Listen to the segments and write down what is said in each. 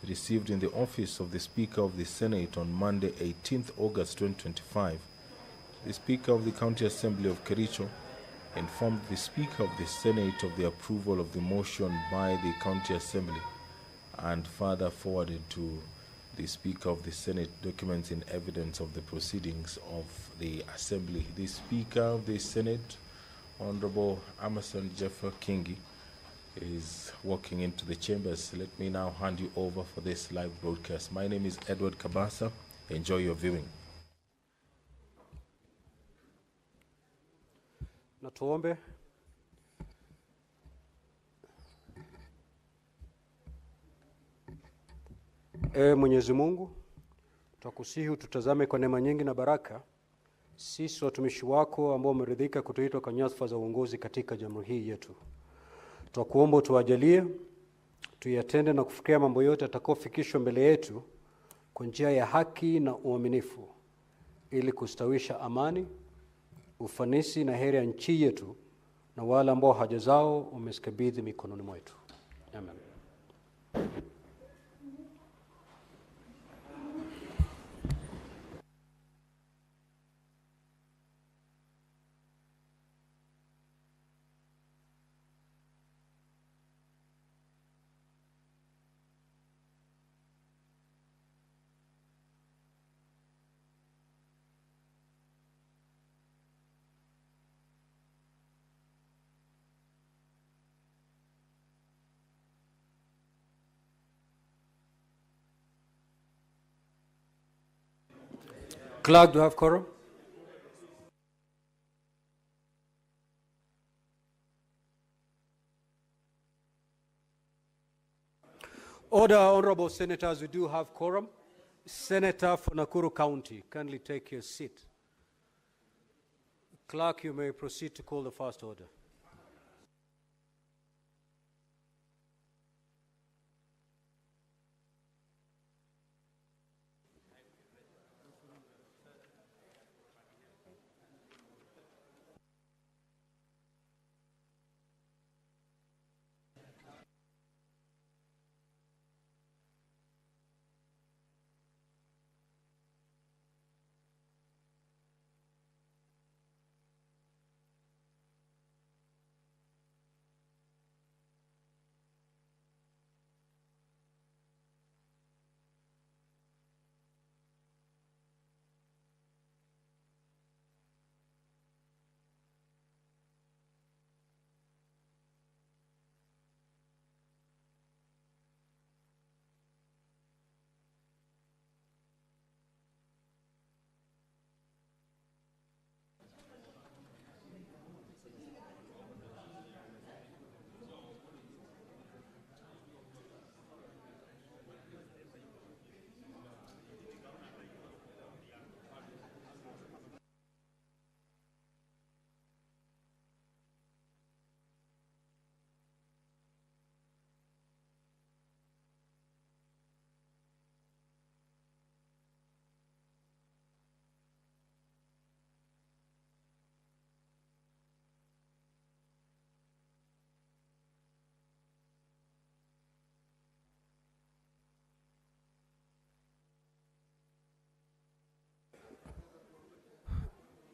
received in the office of the Speaker of the Senate on Monday, 18th August 2025, the Speaker of the County Assembly of Kericho informed the Speaker of the Senate of the approval of the motion by the County Assembly and further forwarded to the Speaker of the Senate documents in evidence of the proceedings of the Assembly. The Speaker of the Senate, Honorable Amason Jeffer Kingi, is walking into the chambers. Let me now hand you over for this live broadcast. My name is Edward Kabasa. Enjoy your viewing. Na tuombe. Mwenyezi Mungu, twakusihi ututazame kwa neema nyingi na baraka, sisi watumishi wako ambao umeridhika kutuitwa kwa nyadhifa za uongozi katika jamhuri hii yetu. Twakuomba tuwajalie tuyatende na kufikia mambo yote yatakayofikishwa mbele yetu kwa njia ya haki na uaminifu, ili kustawisha amani, ufanisi na heri ya nchi yetu na wale ambao haja zao umezikabidhi mikononi mwetu. Amen. Clerk, do you have quorum? Order, honorable senators, we do have quorum. Senator for Nakuru County, kindly take your seat. Clerk, you may proceed to call the first order.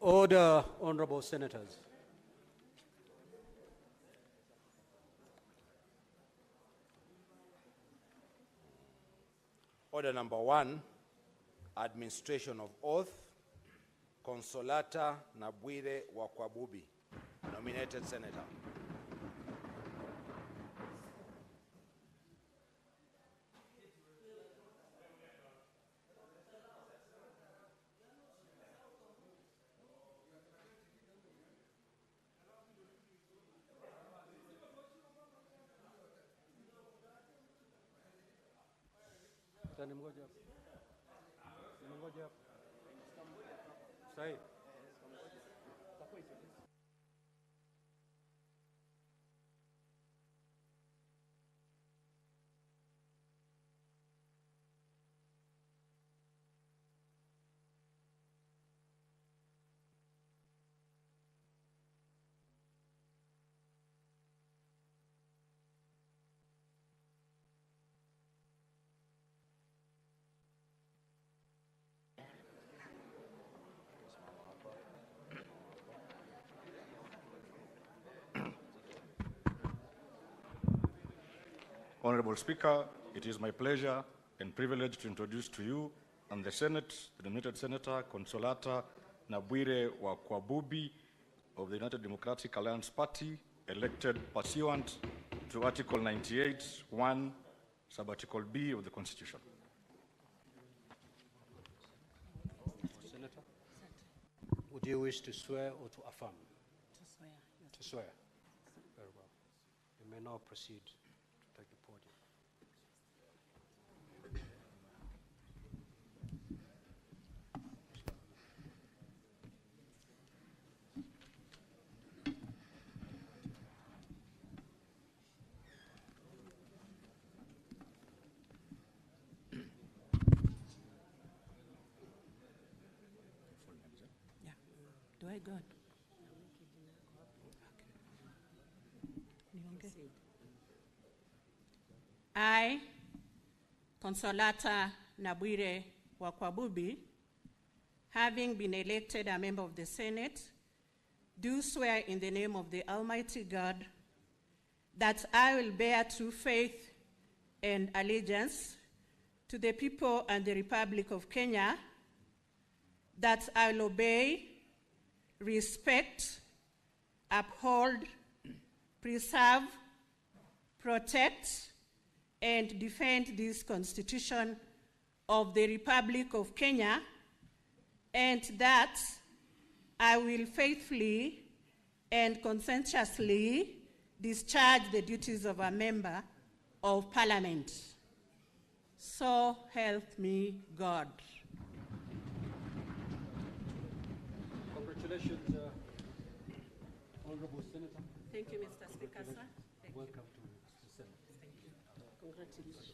Order, honorable senators. Order number 1, administration of oath. Consolata Nabwire Wakwabubi, nominated senator. Say. Honorable Speaker, it is my pleasure and privilege to introduce to you and the Senate, the nominated Senator Consolata Nabwire wa Kwabubi of the United Democratic Alliance Party, elected pursuant to Article 98(1), Sub-Article B of the Constitution. Senator, would you wish to swear or to affirm? To swear. Yes. To swear. Very well. You may now proceed to take the podium. Yeah. Do I go? I, Consolata Nabwire wa Kwabubi, having been elected a member of the Senate, do swear in the name of the Almighty God that I will bear true faith and allegiance to the people and the Republic of Kenya, that I will obey, respect, uphold, preserve, protect, and defend this Constitution of the Republic of Kenya, and that I will faithfully and conscientiously discharge the duties of a member of Parliament. So help me God. Congratulations, Honorable Senator. Thank you, Mr. Speaker, sir. Thank you. Welcome to the Senate. Thank you. Congratulations.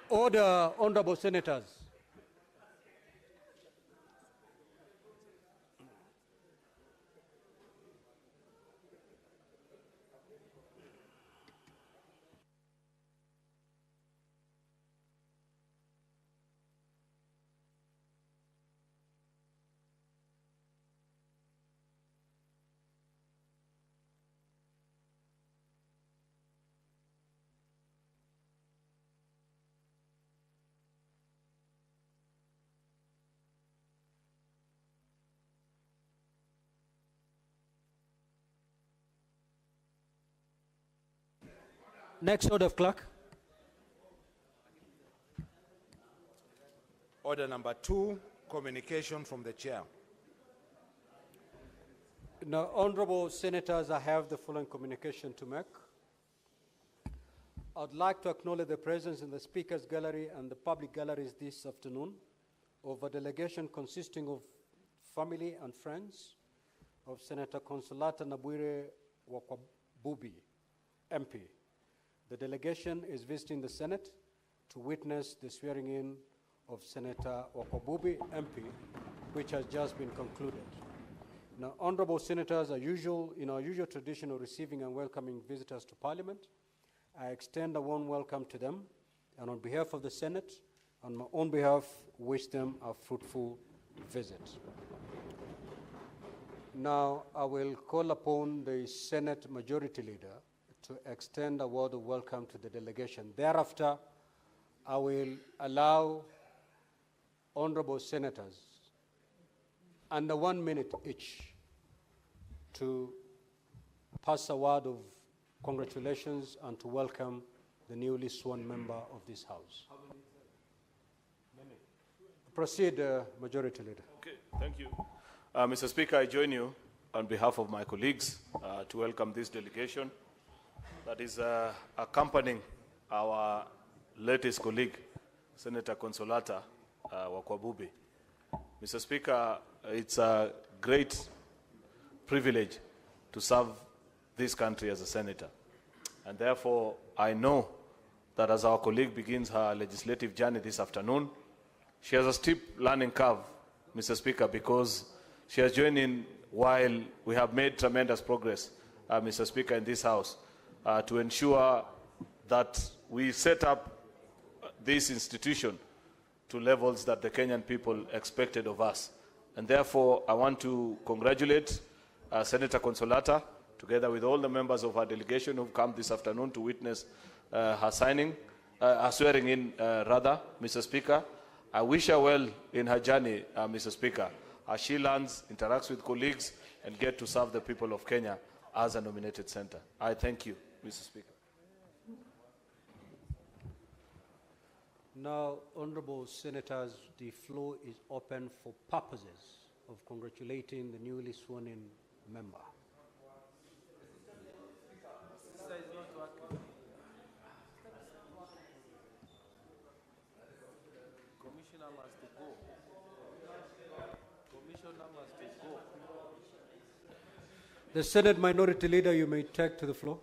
Order, Honorable Senators. Next order of clerk. Order number 2, communication from the chair. Now, honorable senators, I have the following communication to make. I'd like to acknowledge the presence in the Speaker's Gallery and the public galleries this afternoon of a delegation consisting of family and friends of Senator Consolata Nabwire Wakwabubi, MP. The delegation is visiting the Senate to witness the swearing-in of Senator Wakwabubi, MP, which has just been concluded. Now, honorable senators, in our usual tradition of receiving and welcoming visitors to Parliament, I extend a warm welcome to them, and on behalf of the Senate, on my own behalf, wish them a fruitful visit. Now, I will call upon the Senate Majority Leader to extend a word of welcome to the delegation. Thereafter, I will allow honorable senators under 1 minute each to pass a word of congratulations and to welcome the newly sworn member of this House. Proceed, Majority Leader. Okay, thank you. Mr. Speaker, I join you on behalf of my colleagues to welcome this delegation that is accompanying our latest colleague, Senator Consolata Wakwabubi. Mr. Speaker, it's a great privilege to serve this country as a senator. And therefore, I know that as our colleague begins her legislative journey this afternoon, she has a steep learning curve, Mr. Speaker, because she has joined in while we have made tremendous progress, Mr. Speaker, in this House, to ensure that we set up this institution to levels that the Kenyan people expected of us. And therefore, I want to congratulate Senator Consolata, together with all the members of our delegation who've come this afternoon to witness her swearing in, Mr. Speaker. I wish her well in her journey, Mr. Speaker, as she learns, interacts with colleagues, and get to serve the people of Kenya as a nominated senator. I thank you, Mr. Speaker. Now, honorable senators, the floor is open for purposes of congratulating the newly sworn-in member. Commissioner must go. Commissioner must go. The Senate Minority Leader, you may take to the floor.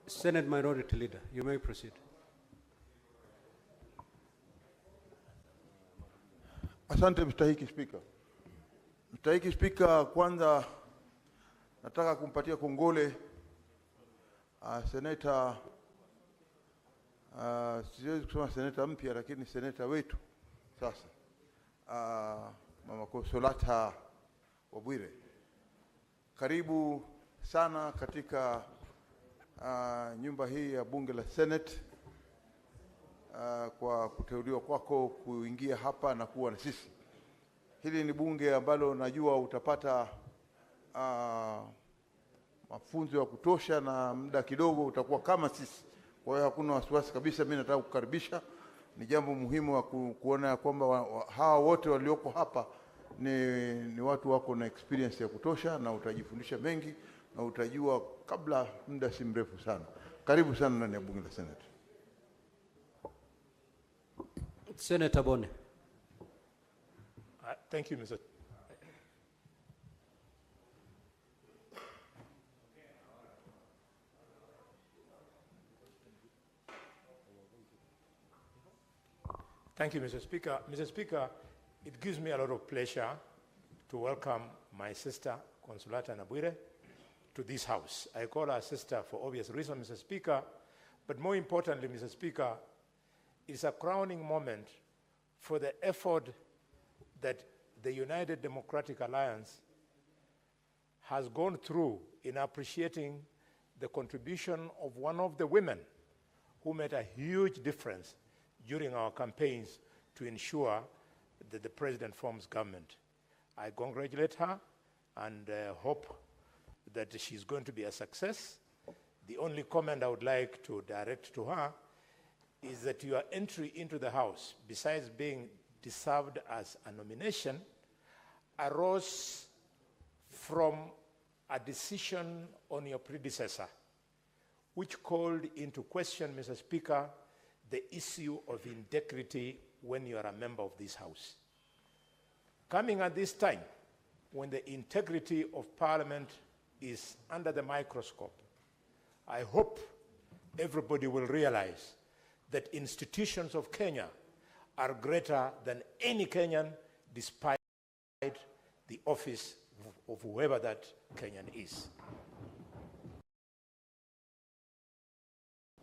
Senate Minority Leader, you may proceed. Asante Mstahiki Spika. Mstahiki Spika, kwanza nataka kumpatia kongole seneta, siwezi kusema seneta mpya, lakini seneta wetu sasa, Mama Consolata Wabwire. Karibu sana katika nyumba hii ya bunge la Senate, kwa kuteuliwa kwako kuingia hapa na kuwa na sisi. Hili ni bunge ambalo najua utapata mafunzo ya kutosha na muda kidogo utakuwa kama sisi. Kwa hiyo hakuna wasiwasi kabisa, mimi nataka kukaribisha. Ni jambo muhimu wa kuona kwamba hawa wote walioko hapa ni watu wako na experience ya kutosha, na utajifundisha mengi na utajua kabla muda si mrefu sana. Karibu sana ndani ya bunge la Senate. Senator Bone. Thank you, Mr. Thank you, Mr. Speaker. Mr. Speaker, it gives me a lot of pleasure to welcome my sister, Consolata Nabwire, to this House. I call her sister for obvious reasons, Mr. Speaker, but more importantly, Mr. Speaker, it's a crowning moment for the effort that the United Democratic Alliance has gone through in appreciating the contribution of one of the women who made a huge difference during our campaigns to ensure that the president forms government. I congratulate her and hope that she's going to be a success. The only comment I would like to direct to her is that your entry into the House, besides being deserved as a nomination, arose from a decision on your predecessor, which called into question, Mr. Speaker, the issue of integrity when you are a member of this House. Coming at this time, when the integrity of Parliament is under the microscope, I hope everybody will realize that institutions of Kenya are greater than any Kenyan, despite the office of whoever that Kenyan is.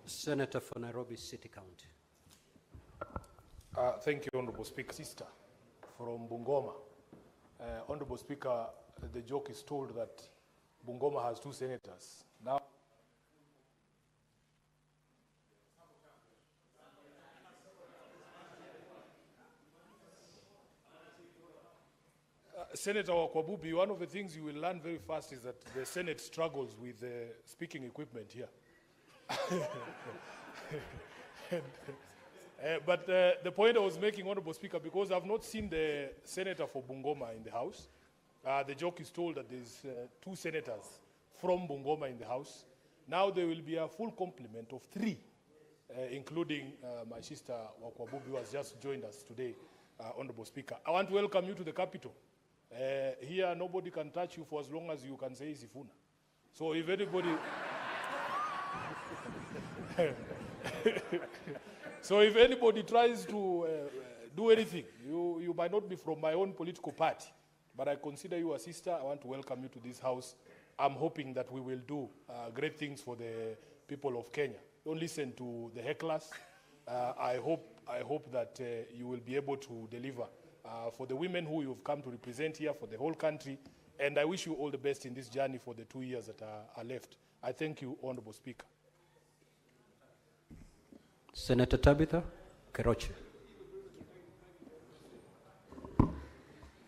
Senator for Nairobi City County. Thank you, Honorable Speaker. Sister from Bungoma. Honorable Speaker, the joke is told that Bungoma has 2 senators. Now, Senator Wakwabubi, one of the things you will learn very fast is that the Senate struggles with speaking equipment here. But the point I was making, Honorable Speaker, because I've not seen the senator for Bungoma in the House, the joke is told that there's 2 senators from Bungoma in the House. Now there will be a full complement of 3, including my sister Wakwabubi, who has just joined us today, Honorable Speaker. I want to welcome you to the capital. Here, nobody can touch you for as long as you can say Sifuna. So if anybody... So if anybody tries to do anything, you might not be from my own political party, but I consider you a sister. I want to welcome you to this House. I'm hoping that we will do great things for the people of Kenya. Don't listen to the hecklers. I hope that you will be able to deliver for the women who you've come to represent here, for the whole country, and I wish you all the best in this journey for the 2 years that are left. I thank you, Honorable Speaker. Senator Tabitha Kericho.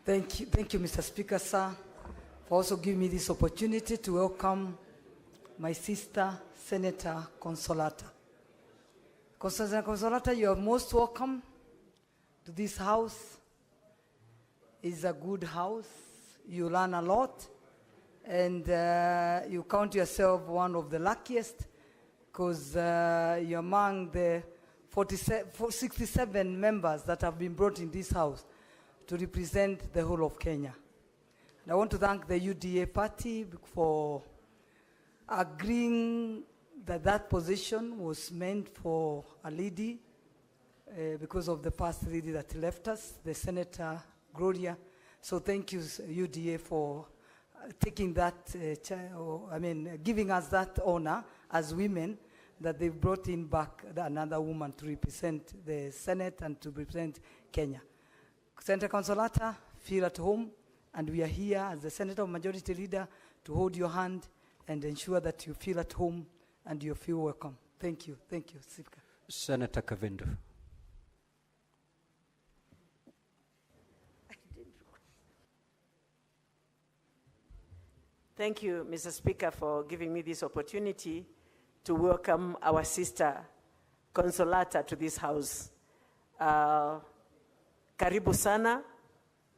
Thank you, Mr. Speaker, sir, for also giving me this opportunity to welcome my sister, Senator Consolata. Senator Consolata, you are most welcome to this House. It's a good house. You learn a lot, and you count yourself one of the luckiest, because you're among the 67 members that have been brought in this House to represent the whole of Kenya. And I want to thank the UDA party for agreeing that that position was meant for a lady because of the past lady that left us, the Senator Gloria. So thank you, UDA, for taking that, giving us that honor as women, that they've brought in back another woman to represent the Senate and to represent Kenya. Senator Consolata, feel at home, and we are here as the Senator Majority Leader to hold your hand and ensure that you feel at home and you feel welcome. Thank you, Speaker. Senator Kavindu. Thank you, Mr. Speaker, for giving me this opportunity to welcome our sister Consolata to this House. Karibu sana.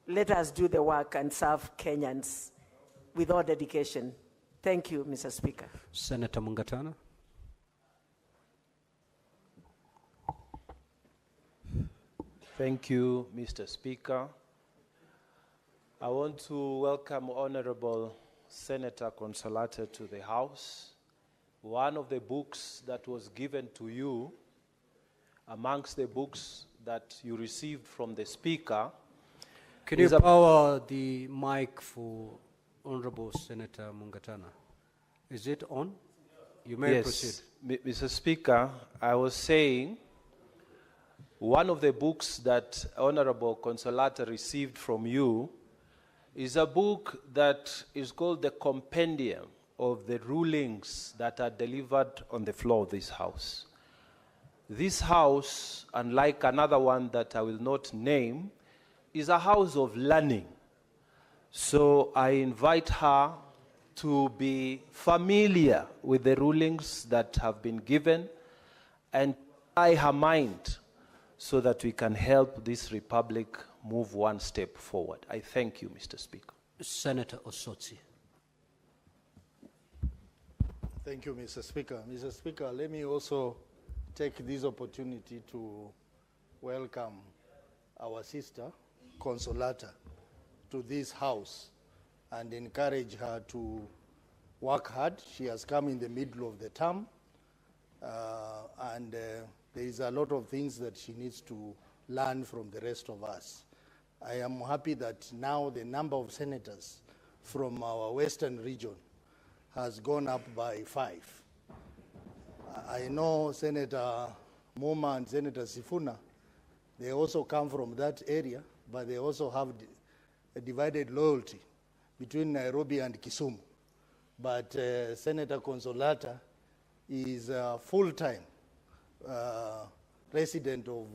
Let us do the work and serve Kenyans with all dedication. Thank you, Mr. Speaker. Senator Mungatana. Thank you, Mr. Speaker. I want to welcome Honorable Senator Consolata to the House. One of the books that was given to you, amongst the books that you received from the Speaker. Can you power the mic for Honorable Senator Mungatana? Is it on? You may proceed. Mr. Speaker, I was saying one of the books that Honorable Consolata received from you is a book that is called the Compendium of the Rulings that are delivered on the floor of this House. This House, unlike another one that I will not name, is a house of learning. So I invite her to be familiar with the rulings that have been given and her mind so that we can help this republic move one step forward. I thank you, Mr. Speaker. Senator Osotsi. Thank you, Mr. Speaker. Mr. Speaker, let me also take this opportunity to welcome our sister, Consolata, to this House and encourage her to work hard. She has come in the middle of the term, and there is a lot of things that she needs to learn from the rest of us. I am happy that now the number of senators from our western region has gone up by 5. I know Senator Moma and Senator Sifuna, they also come from that area, but they also have a divided loyalty between Nairobi and Kisumu. But Senator Consolata is a full-time resident of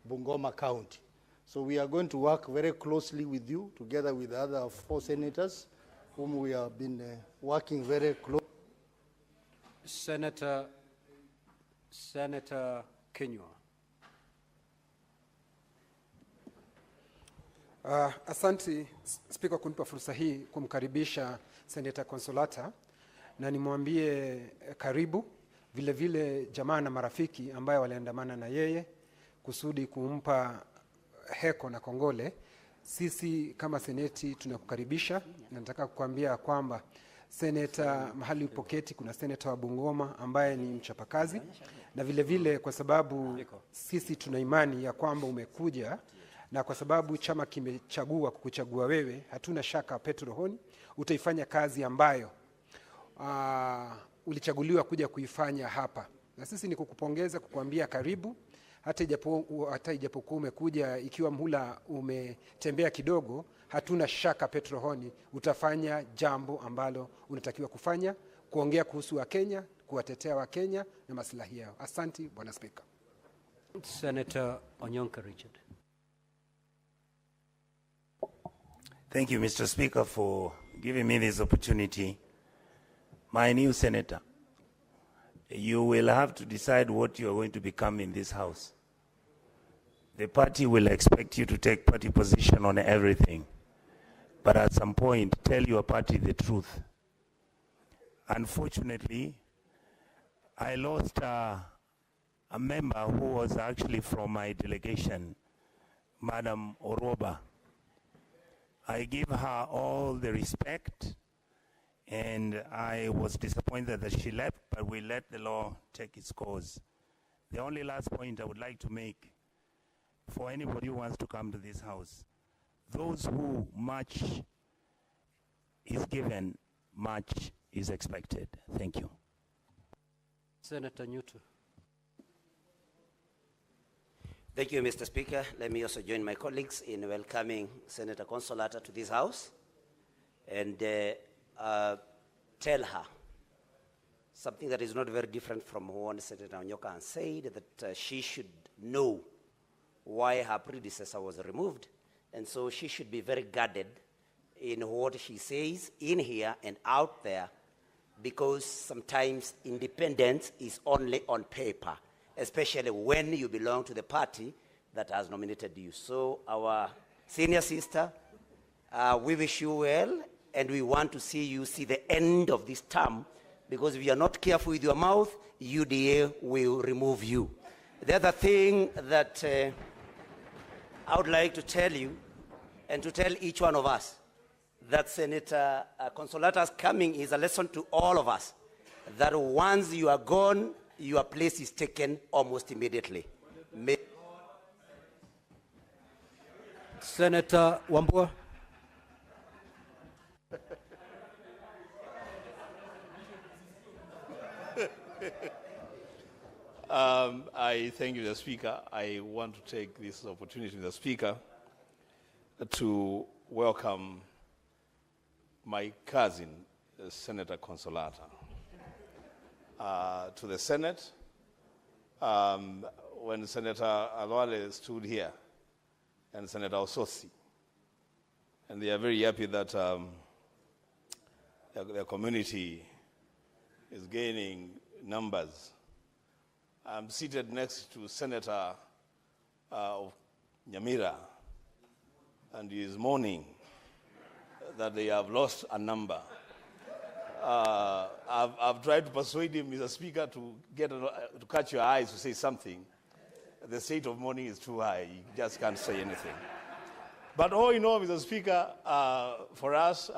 Bungoma County. So we are going to work very closely with you, together with the other 4 senators, whom we have been working very close. Senator Kenywa. Asante Spika kunipa fursa hii kumkaribisha Senator Consolata na nimwambie karibu, vile vile jamaa na marafiki ambaye waliandamana na yeye kusudi kumpa heko na kongole. Sisi kama seneti tunakukaribisha, na nataka kukuambia kwamba seneta mahali upoketi kuna seneta wa Bungoma ambaye ni mchapakazi, na vile vile kwa sababu sisi tuna imani ya kwamba umekuja, na kwa sababu chama kimechagua kukuchagua wewe, hatuna shaka Petro rohoni utaifanya kazi ambayo ulichaguliwa kuja kuifanya hapa. Na sisi ni kukupongeza, kukuambia karibu, hata ijapokuwa umekuja ikiwa mhula umetembea kidogo, hatuna shaka Petro rohoni utafanya jambo ambalo unatakiwa kufanya, kuongea kuhusu wa Kenya, kuwatetea wa Kenya na maslahi yao. Asante Bwana Spika. Senator Onyonka Richard. Thank you, Mr. Speaker, for giving me this opportunity. My new senator, you will have to decide what you are going to become in this House. The party will expect you to take party position on everything, but at some point, tell your party the truth. Unfortunately, I lost a member who was actually from my delegation, Madam Oroba. I give her all the respect, and I was disappointed that she left, but we let the law take its course. The only last point I would like to make for anybody who wants to come to this House, those who much is given, much is expected. Thank you. Senator Newton. Thank you, Mr. Speaker. Let me also join my colleagues in welcoming Senator Consolata to this House and tell her something that is not very different from what Senator Onyoka has said, that she should know why her predecessor was removed, and so she should be very guarded in what she says in here and out there, because sometimes independence is only on paper, especially when you belong to the party that has nominated you. So our senior sister, we wish you well, and we want to see you see the end of this term, because if you are not careful with your mouth, UDA will remove you. The other thing that I would like to tell you, and to tell each one of us, that Senator Consolata's coming is a lesson to all of us, that once you are gone, your place is taken almost immediately. Senator Wambua. I thank you, Mr. Speaker. I want to take this opportunity, Mr. Speaker, to welcome my cousin, Senator Consolata, to the Senate. When Senator Alwale stood here, and Senator Osotsi, and they are very happy that their community is gaining numbers. I'm seated next to Senator of Nyamira, and he is mourning that they have lost a number. I've tried to persuade him, Mr. Speaker, to catch your eyes to say something. The state of mourning is too high. You just can't say anything. But all in all, Mr. Speaker, for us,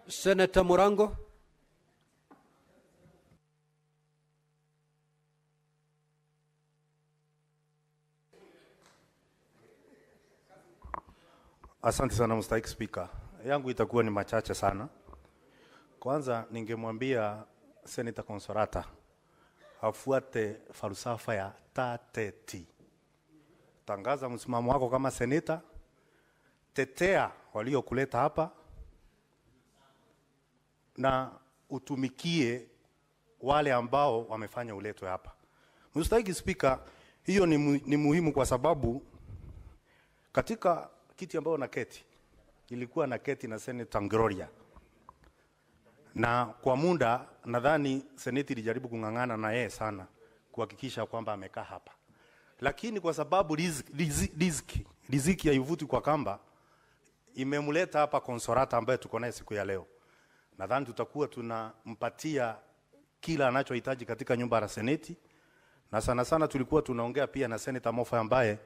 Senator Murango. Asante sana mstahiki Spika. Yangu itakuwa ni machache sana. Kwanza ningemwambia Senator Consolata afuate falsafa ya tateti. Tangaza msimamo wako kama seneta, tetea waliokuleta hapa na utumikie wale ambao wamefanya uletwe hapa. Mstahiki Spika, hiyo ni muhimu kwa sababu katika kiti ambao na keti ilikuwa na keti na Senator Gloria, na kwa muda nadhani seneti ilijaribu kung'ang'ana na yeye sana kuhakikisha kwamba amekaa hapa, lakini kwa sababu riziki haivuti kwa kamba, imemleta hapa Consolata ambaye tuko naye siku ya leo. Nadhani tutakuwa tunampatia kila anachohitaji katika nyumba ya seneti, na sana sana tulikuwa tunaongea pia na Senator Mofa ambaye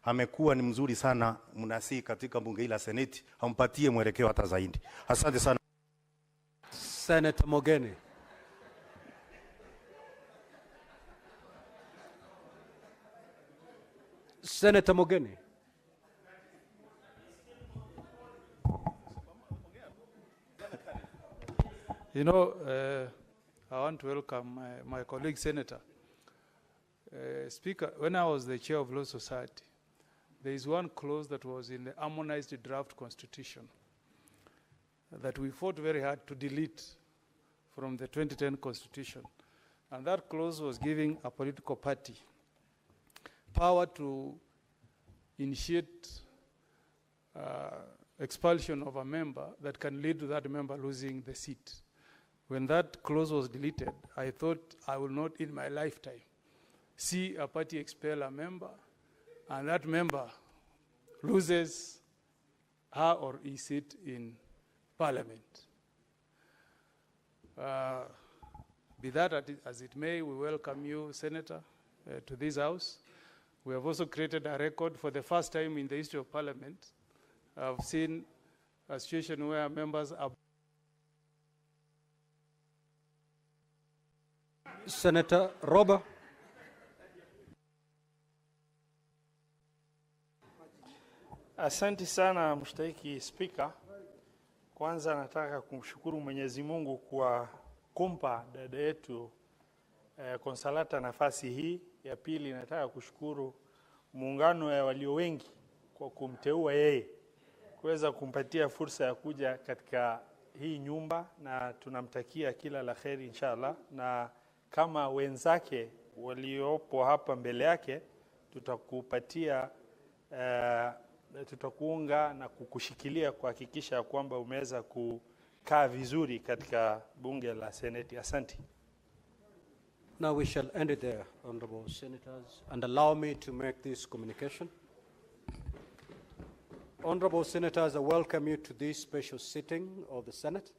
amekuwa ni mzuri sana mnasi katika bunge hili la seneti, ampatie mwelekeo hata zaidi. Asante sana. Senator Mogeni. Senator Mogeni. You know, I want to welcome my colleague Senator. Speaker, when I was the chair of Law Society, there is one clause that was in the harmonized draft constitution that we fought very hard to delete from the 2010 constitution. And that clause was giving a political party power to initiate expulsion of a member that can lead to that member losing the seat. When that clause was deleted, I thought I will not in my lifetime see a party expel a member and that member loses her or his seat in Parliament. Be that as it may, we welcome you, Senator, to this House. We have also created a record for the first time in the history of Parliament. I've seen a situation where members are... Senator Roba. Asante sana mstahiki Spika. Kwanza nataka kumshukuru Mwenyezi Mungu kwa kumpa dada yetu Consolata nafasi hii. Ya pili nataka kushukuru muungano ya walio wengi kwa kumteua yeye kuweza kumpatia fursa ya kuja katika hii nyumba, na tunamtakia kila la kheri inshallah, na kama wenzake waliopo hapa mbele yake tutakupatia tutakuunga na kukushikilia kuhakikisha kwamba umeweza kukaa vizuri katika bunge la Seneti. Asante. Now we shall end it there, honorable senators, and allow me to make this communication. Honorable senators, I welcome you to this special sitting of the Senate.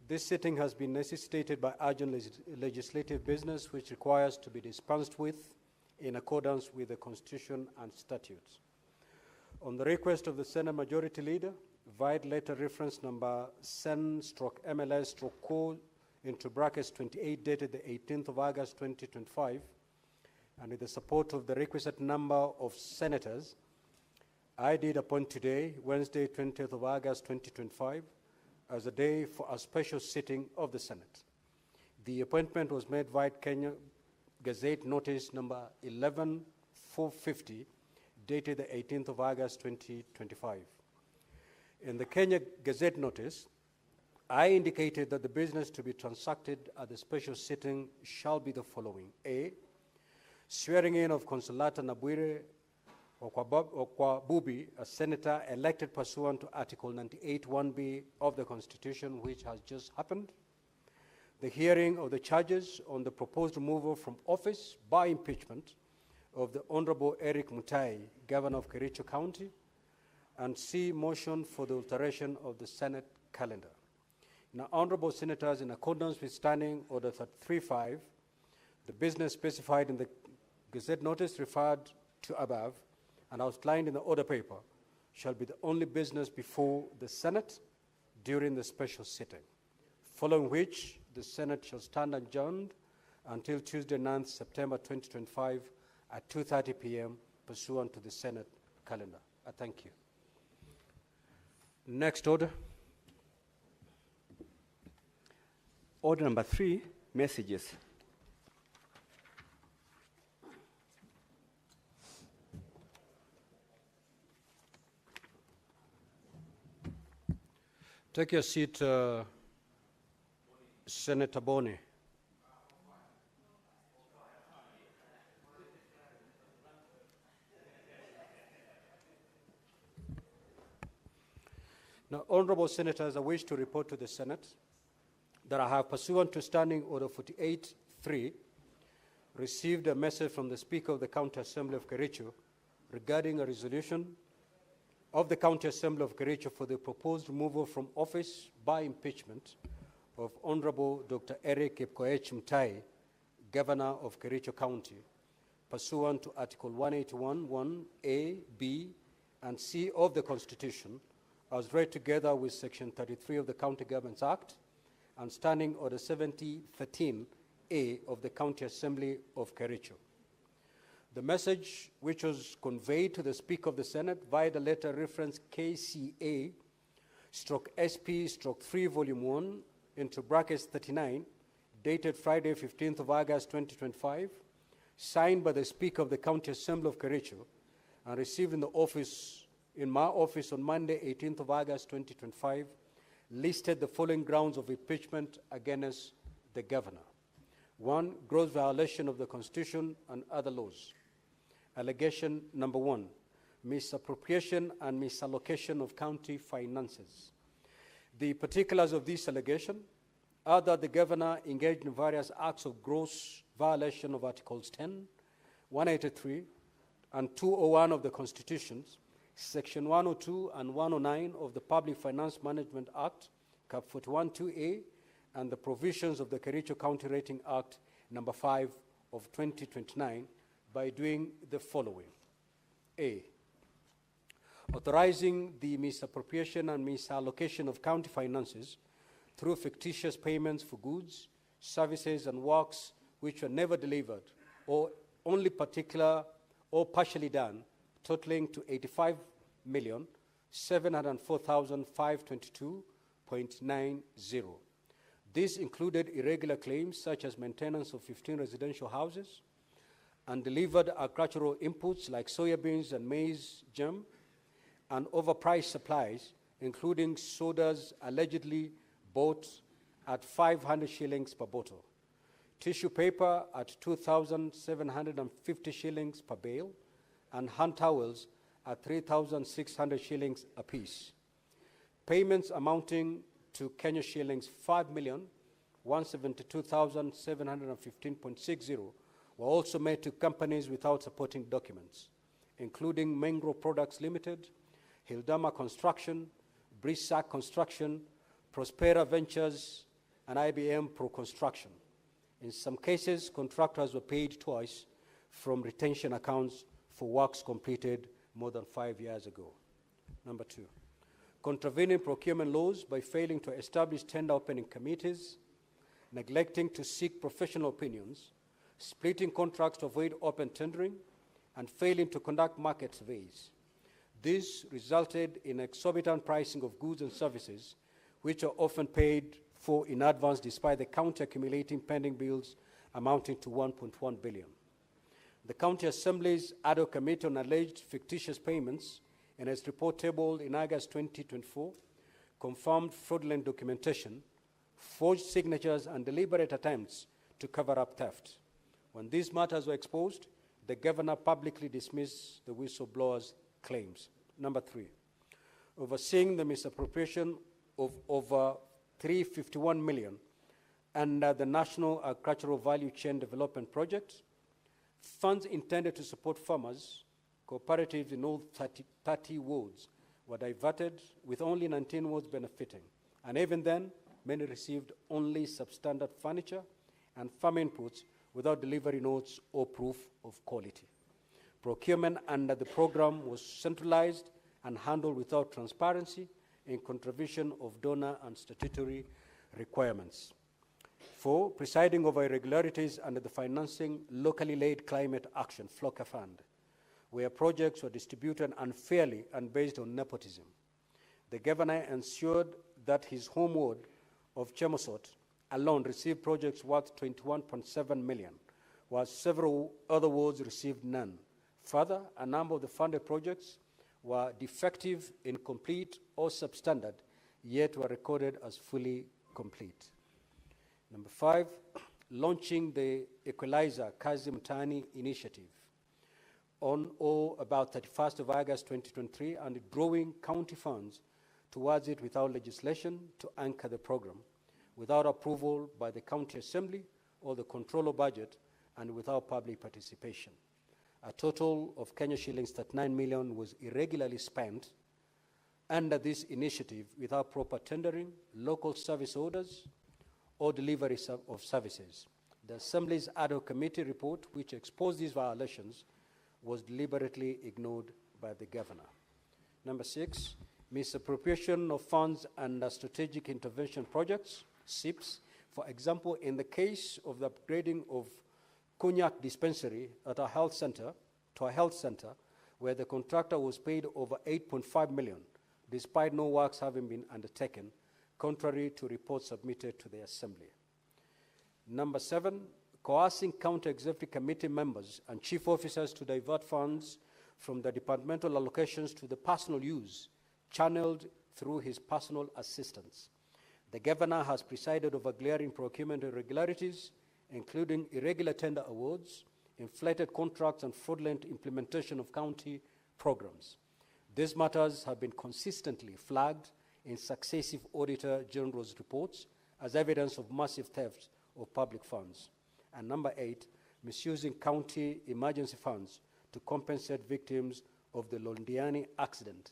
This sitting has been necessitated by urgent legislative business which requires to be dispensed with in accordance with the Constitution and statutes. On the request of the Senate Majority Leader, vide letter reference number SEN/MLS/CO into brackets 28 dated the 18th of August 2025, and with the support of the requisite number of senators, I did appoint today, Wednesday 20th of August 2025, as a day for a special sitting of the Senate. The appointment was made via Kenya Gazette Notice number 11450, dated the 18th of August 2025. In the Kenya Gazette Notice, I indicated that the business to be transacted at the special sitting shall be the following. A, swearing in of Consolata Nabwire Okwabubi, a senator elected pursuant to Article 98(1)(b) of the Constitution, which has just happened. The hearing of the charges on the proposed removal from office by impeachment of the Honorable Erick Mutai, Governor of Kericho County, and C, motion for the alteration of the Senate calendar. Now, Honorable Senators, in accordance with Standing Order 335, the business specified in the Gazette notice referred to above and outlined in the order paper shall be the only business before the Senate during the special sitting, following which the Senate shall stand adjourned until Tuesday, 9th September 2025 at 2:30 p.m. pursuant to the Senate calendar. I thank you. Next order. Order number 3, messages. Take your seat, Senator Boni. Now, honorable senators, I wish to report to the Senate that I have, pursuant to Standing Order 48.3, received a message from the Speaker of the County Assembly of Kericho regarding a resolution of the County Assembly of Kericho for the proposed removal from office by impeachment of Honorable Dr. Erick Mutai, Governor of Kericho County, pursuant to Article 181(1)(a), (b), and C of the Constitution, as read together with Section 33 of the County Governments Act and Standing Order 7013(a) of the County Assembly of Kericho. The message, which was conveyed to the Speaker of the Senate via the letter reference KCA/SP/3 Volume 1 into brackets 39, dated Friday, 15th of August 2025, signed by the Speaker of the County Assembly of Kericho and received in my office on Monday, 18th of August 2025, listed the following grounds of impeachment against the Governor. 1, gross violation of the Constitution and other laws. Allegation number 1, misappropriation and misallocation of county finances. The particulars of this allegation are that the Governor engaged in various acts of gross violation of Articles 10, 183, and 201 of the Constitution, Section 102 and 109 of the Public Finance Management Act, Cap 41(2)(a), and the provisions of the Kericho County Rating Act number 5 of 2029 by doing the following. A, authorizing the misappropriation and misallocation of county finances through fictitious payments for goods, services, and works which were never delivered or only particular or partially done, totaling to 85,704,522.90. This included irregular claims such as maintenance of 15 residential houses, undelivered agricultural inputs like soybeans and maize germ, and overpriced supplies, including sodas allegedly bought at 500 shillings per bottle, tissue paper at 2,750 shillings per bale, and hand towels at 3,600 shillings apiece. Payments amounting to Kenya shillings 5,172,715.60 were also made to companies without supporting documents, including Mengro Products Limited, Hildama Construction, Brisac Construction, Prospera Ventures, and IBM Pro Construction. In some cases, contractors were paid twice from retention accounts for works completed more than 5 years ago. Number 2, contravening procurement laws by failing to establish tender opening committees, neglecting to seek professional opinions, splitting contracts to avoid open tendering, and failing to conduct market surveys. This resulted in exorbitant pricing of goods and services, which are often paid for in advance despite the county accumulating pending bills amounting to 1.1 billion. The County Assembly's ad hoc committee on alleged fictitious payments in its report tabled in August 2024 confirmed fraudulent documentation, forged signatures, and deliberate attempts to cover up theft. When these matters were exposed, the governor publicly dismissed the whistleblower's claims. Number 3, overseeing the misappropriation of over 351 million under the National Agricultural Value Chain Development Project. Funds intended to support farmers, cooperatives in all 30 wards were diverted, with only 19 wards benefiting. And even then, many received only substandard furniture and farm inputs without delivery notes or proof of quality. Procurement under the program was centralized and handled without transparency, in contravention of donor and statutory requirements. 4, presiding over irregularities under the financing locally led climate action FLOCA fund, where projects were distributed unfairly and based on nepotism. The governor ensured that his home ward of Chemosot alone received projects worth 21.7 million, while several other wards received none. Further, a number of the funded projects were defective, incomplete, or substandard, yet were recorded as fully complete. Number 5, launching the Equalizer Kazi Mtaani initiative on or about 31st of August 2023 and drawing county funds towards it without legislation to anchor the program, without approval by the county assembly or the controller budget, and without public participation. A total of Kenya shillings 39 million was irregularly spent under this initiative without proper tendering, local service orders, or delivery of services. The Assembly's ad hoc committee report, which exposed these violations, was deliberately ignored by the governor. Number 6, misappropriation of funds under strategic intervention projects, SIPs. For example, in the case of the upgrading of Cognac dispensary at a health center, where the contractor was paid over 8.5 million, despite no works having been undertaken, contrary to reports submitted to the Assembly. Number 7, coercing county executive committee members and chief officers to divert funds from the departmental allocations to the personal use, channeled through his personal assistants. The governor has presided over glaring procurement irregularities, including irregular tender awards, inflated contracts, and fraudulent implementation of county programs. These matters have been consistently flagged in successive Auditor General's reports as evidence of massive theft of public funds. And number 8, misusing county emergency funds to compensate victims of the Londiani accident,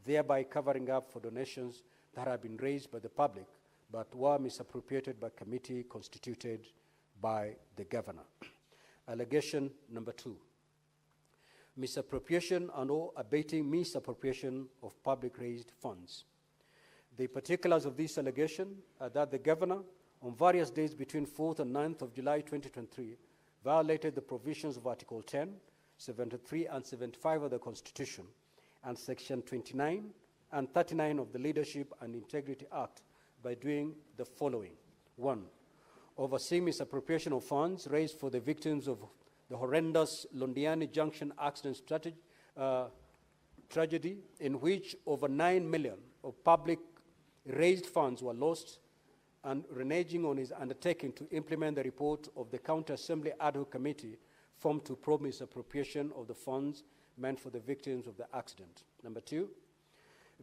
thereby covering up for donations that have been raised by the public but were misappropriated by committee constituted by the governor. Allegation number 2, misappropriation and or abating misappropriation of public raised funds. The particulars of this allegation are that the governor, on various days between 4th and 9th of July 2023, violated the provisions of Article 10, 73 and 75 of the Constitution, and Section 29 and 39 of the Leadership and Integrity Act by doing the following. 1, overseeing misappropriation of funds raised for the victims of the horrendous Londiani Junction accident tragedy, in which over 9 million of public raised funds were lost, and reneging on his undertaking to implement the report of the County Assembly Ad hoc Committee formed to probe misappropriation of the funds meant for the victims of the accident. Number 2,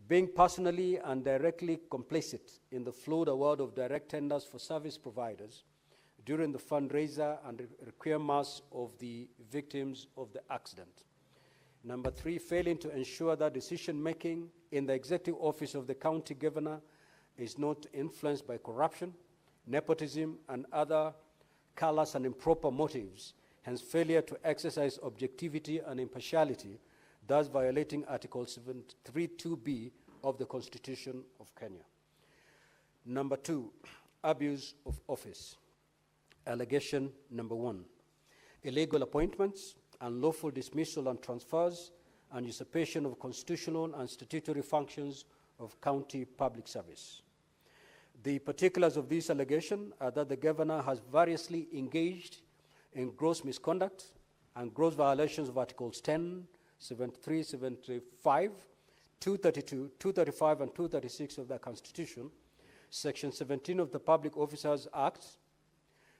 being personally and directly complicit in the flawed award of direct tenders for service providers during the fundraiser and requiem mass of the victims of the accident. Number 3, failing to ensure that decision-making in the executive office of the county governor is not influenced by corruption, nepotism, and other callous and improper motives, hence failure to exercise objectivity and impartiality, thus violating Article 732B of the Constitution of Kenya. Number 2, abuse of office. Allegation number 1, illegal appointments, unlawful dismissal and transfers, and usurpation of constitutional and statutory functions of county public service. The particulars of this allegation are that the governor has variously engaged in gross misconduct and gross violations of Articles 10, 73, 75, 232, 235, and 236 of the Constitution, Section 17 of the Public Officers Act,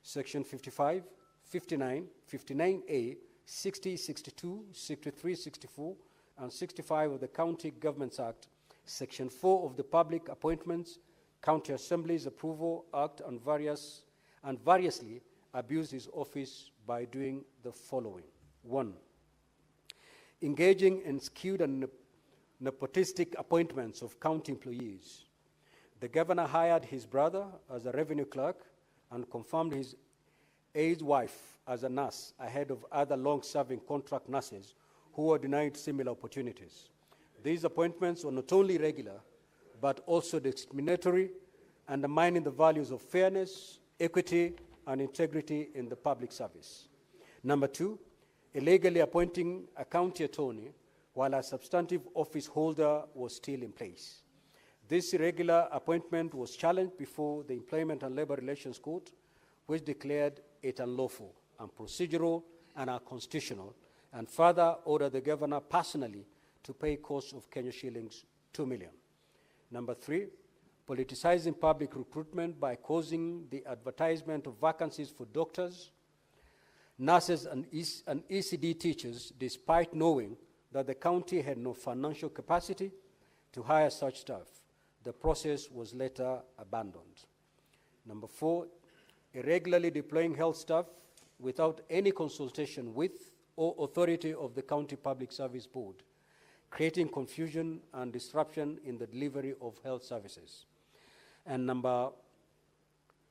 Section 55, 59, 59A, 60, 62, 63, 64, and 65 of the County Governments Act, Section 4 of the Public Appointments, County Assemblies Approval Act, and variously abused his office by doing the following. 1. Engaging in skewed and nepotistic appointments of county employees. The governor hired his brother as a revenue clerk and confirmed his aide's wife as a nurse ahead of other long-serving contract nurses who were denied similar opportunities. These appointments were not only irregular, but also discriminatory, undermining the values of fairness, equity, and integrity in the public service. Number 2, illegally appointing a county attorney while a substantive office holder was still in place. This irregular appointment was challenged before the Employment and Labor Relations Court, which declared it unlawful, unprocedural, and unconstitutional, and further ordered the governor personally to pay costs of Kenya shillings 2 million. Number 3, politicizing public recruitment by causing the advertisement of vacancies for doctors, nurses, and ECD teachers, despite knowing that the county had no financial capacity to hire such staff. The process was later abandoned. Number 4, irregularly deploying health staff without any consultation with or authority of the County Public Service Board, creating confusion and disruption in the delivery of health services. And number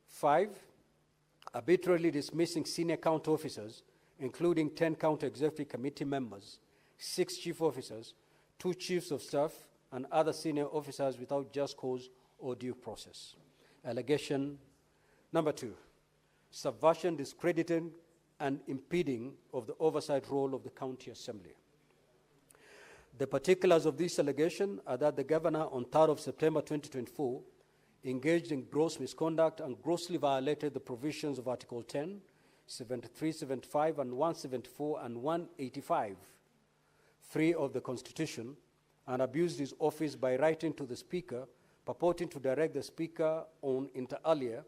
5, arbitrarily dismissing senior county officers, including 10 county executive committee members, 6 chief officers, 2 chiefs of staff, and other senior officers without just cause or due process. Allegation number 2, subversion, discrediting, and impeding of the oversight role of the county assembly. The particulars of this allegation are that the governor on 3rd of September 2024 engaged in gross misconduct and grossly violated the provisions of Article 10, 73, 75, and 174 and 185, 3 of the Constitution, and abused his office by writing to the Speaker, purporting to direct the Speaker on, inter alia,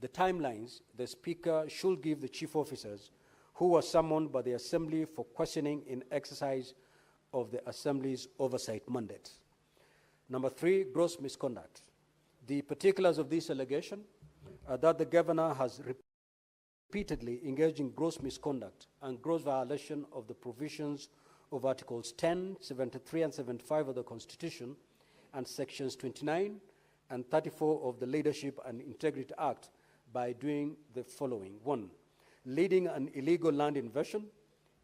the timelines the Speaker should give the chief officers who were summoned by the Assembly for questioning in exercise of the Assembly's oversight mandate. Number 3, gross misconduct. The particulars of this allegation are that the governor has repeatedly engaged in gross misconduct and gross violation of the provisions of Articles 10, 73, and 75 of the Constitution and Sections 29 and 34 of the Leadership and Integrity Act by doing the following. 1, leading an illegal land invasion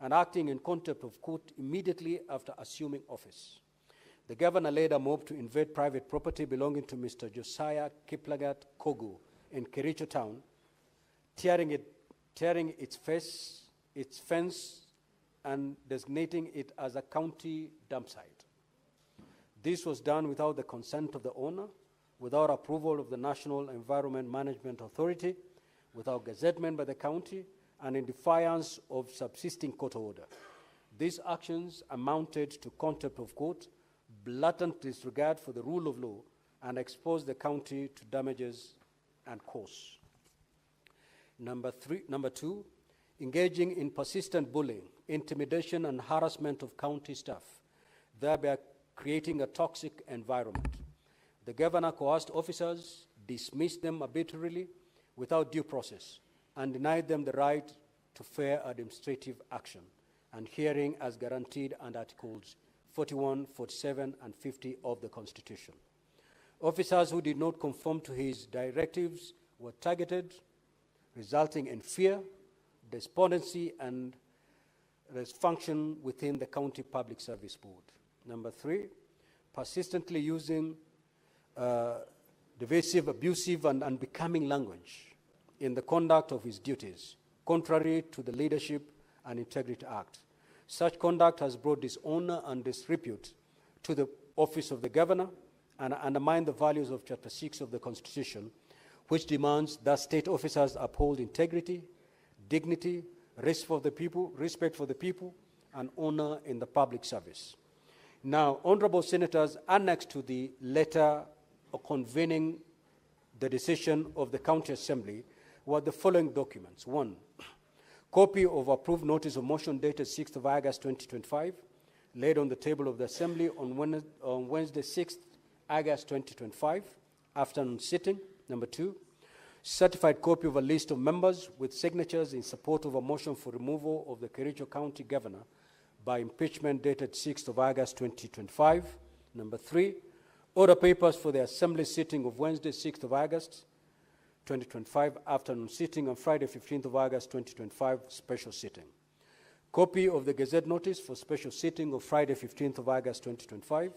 and acting in contempt of court immediately after assuming office. The governor led a mob to invade private property belonging to Mr. Josiah Kiplagat Kogu in Kericho town, tearing its fence, and designating it as a county dump site. This was done without the consent of the owner, without approval of the National Environment Management Authority, without gazettement by the county, and in defiance of subsisting court order. These actions amounted to contempt of court, blatant disregard for the rule of law, and exposed the county to damages and costs. Number 2, engaging in persistent bullying, intimidation, and harassment of county staff, thereby creating a toxic environment. The governor coerced officers, dismissed them arbitrarily without due process, and denied them the right to fair administrative action and hearing as guaranteed under Articles 41, 47, and 50 of the Constitution. Officers who did not conform to his directives were targeted, resulting in fear, despondency, and dysfunction within the County Public Service Board. Number 3, persistently using divisive, abusive, and unbecoming language in the conduct of his duties, contrary to the Leadership and Integrity Act. Such conduct has brought dishonor and disrepute to the office of the governor and undermined the values of Chapter 6 of the Constitution, which demands that state officers uphold integrity, dignity, respect for the people, and honor in the public service. Now, honorable senators, annexed to the letter convening the decision of the County Assembly were the following documents. 1, Copy of approved notice of motion dated 6th of August 2025, laid on the table of the Assembly on Wednesday 6th August 2025, afternoon sitting. Number 2, certified copy of a list of members with signatures in support of a motion for removal of the Kericho County Governor by impeachment dated 6th of August 2025. Number 3, order papers for the Assembly sitting of Wednesday 6th of August 2025, afternoon sitting, on Friday 15th of August 2025, special sitting. Copy of the Gazette notice for special sitting of Friday 15th of August 2025.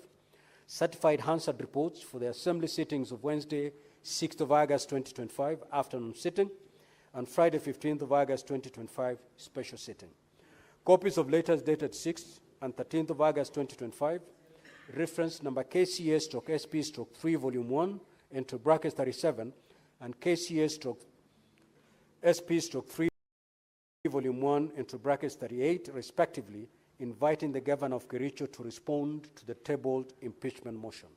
Certified Hansard reports for the Assembly sittings of Wednesday 6th of August 2025, afternoon sitting, and Friday 15th of August 2025, special sitting. Copies of letters dated 6th and 13th of August 2025, reference number KCA/SP/3 volume 1 into brackets 37, and KCA/SP/3 volume 1 into brackets 38, respectively, inviting the Governor of Kericho to respond to the tabled impeachment motion.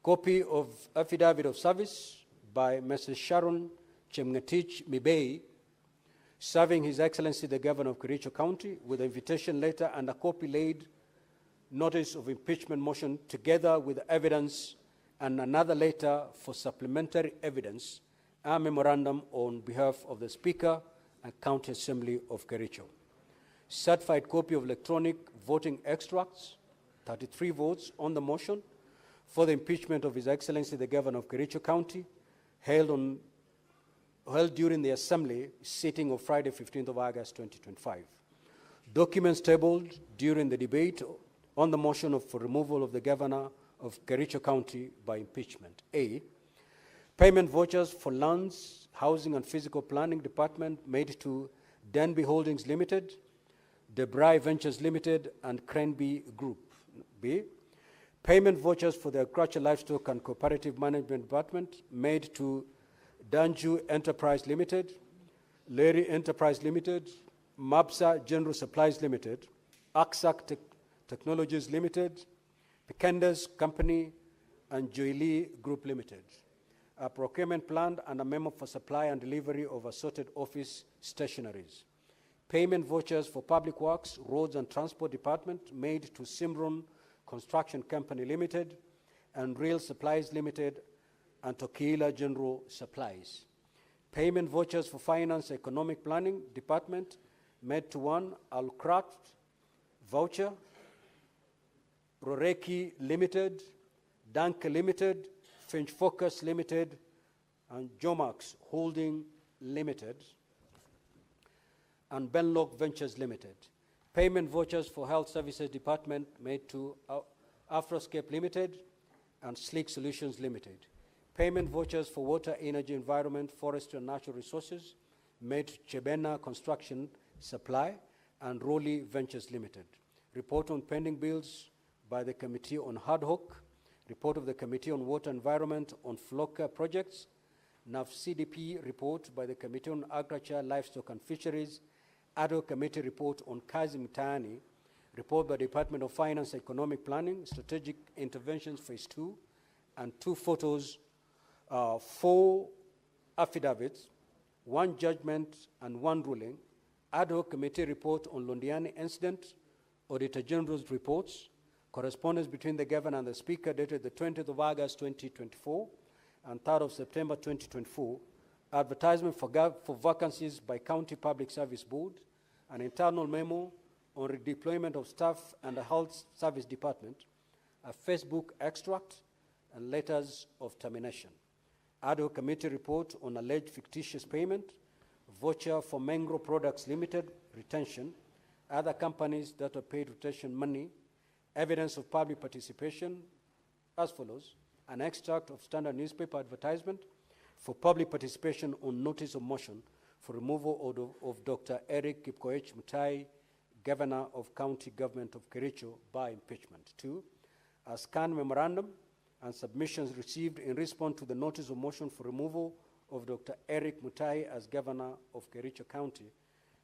Copy of affidavit of service by Mrs. Sharon Chemngetich Mibei, serving His Excellency the Governor of Kericho County, with an invitation letter and a copy laid notice of impeachment motion, together with evidence and another letter for supplementary evidence, a memorandum on behalf of the Speaker and County Assembly of Kericho. Certified copy of electronic voting extracts, 33 votes on the motion for the impeachment of His Excellency the Governor of Kericho County, held during the Assembly sitting of Friday 15th of August 2025. Documents tabled during the debate on the motion for removal of the Governor of Kericho County by impeachment. A, payment vouchers for lands, housing and physical planning department made to Denby Holdings Limited, Debray Ventures Limited, and Cranby Group. B, payment vouchers for the Agriculture, Livestock and Cooperative Management Department made to Danju Enterprise Limited, Leary Enterprise Limited, Mabsa General Supplies Limited, Aksak Technologies Limited, Pikenda's Company, and Joylee Group Limited. A procurement plan and a memo for supply and delivery of assorted office stationaries. Payment vouchers for Public Works, Roads and Transport Department made to Simron Construction Company Limited, and Rail Supplies Limited, and Tokila General Supplies. Payment vouchers for Finance Economic Planning Department made to one Alcraft Voucher, Roreki Limited, Danke Limited, Finch Focus Limited, and Jomax Holding Limited, and Benlock Ventures Limited. Payment vouchers for Health Services Department made to Afroscape Limited and Sleek Solutions Limited. Payment vouchers for Water, Energy, Environment, Forestry and Natural Resources made to Chebena Construction Supply and Rowley Ventures Limited. Report on pending bills by the Committee on Ad Hoc. Report of the Committee on Water Environment on FLOCA projects. NAF-CDP report by the Committee on Agriculture, Livestock and Fisheries. Ad Hoc Committee report on Kazi Mtaani. Report by the Department of Finance, Economic Planning, Strategic Interventions Phase 2, and 2 photos, 4 affidavits, 1 judgment and 1 ruling. Ad Hoc Committee report on Londiani incident, Auditor General's reports, correspondence between the Governor and the Speaker dated the 20th of August 2024 and 3rd of September 2024, advertisement for vacancies by County Public Service Board, an internal memo on redeployment of staff and the Health Service Department, a Facebook extract, and letters of termination. Ad Hoc Committee report on alleged fictitious payment, voucher for Mengro Products Limited, retention, other companies that are paid retention money, evidence of public participation as follows: an extract of standard newspaper advertisement for public participation on notice of motion for removal of Dr. Erick Kipkoech Mutai, Governor of County Government of Kericho, by impeachment. 2, a scanned memorandum and submissions received in response to the notice of motion for removal of Dr. Erick Mutai as Governor of Kericho County.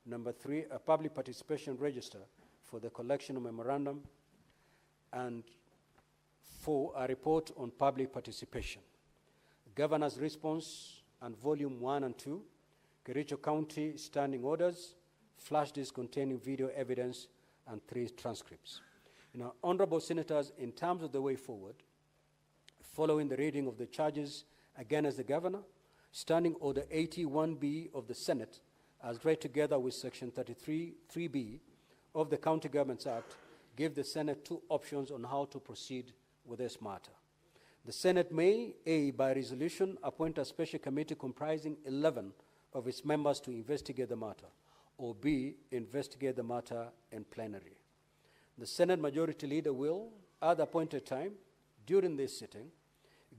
Number 3, a public participation register for the collection of memorandum. And 4, a report on public participation. Governor's response and volume 1 and 2, Kericho County standing orders, flash disk containing video evidence, and 3 transcripts. Now, honorable senators, in terms of the way forward, following the reading of the charges against the governor, Standing Order 81B of the Senate, as read together with Section 33(3)B of the County Governments Act, give the Senate 2 options on how to proceed with this matter. The Senate may, A, by resolution, appoint a special committee comprising 11 of its members to investigate the matter, or B, investigate the matter in plenary. The Senate Majority Leader will, at the appointed time, during this sitting,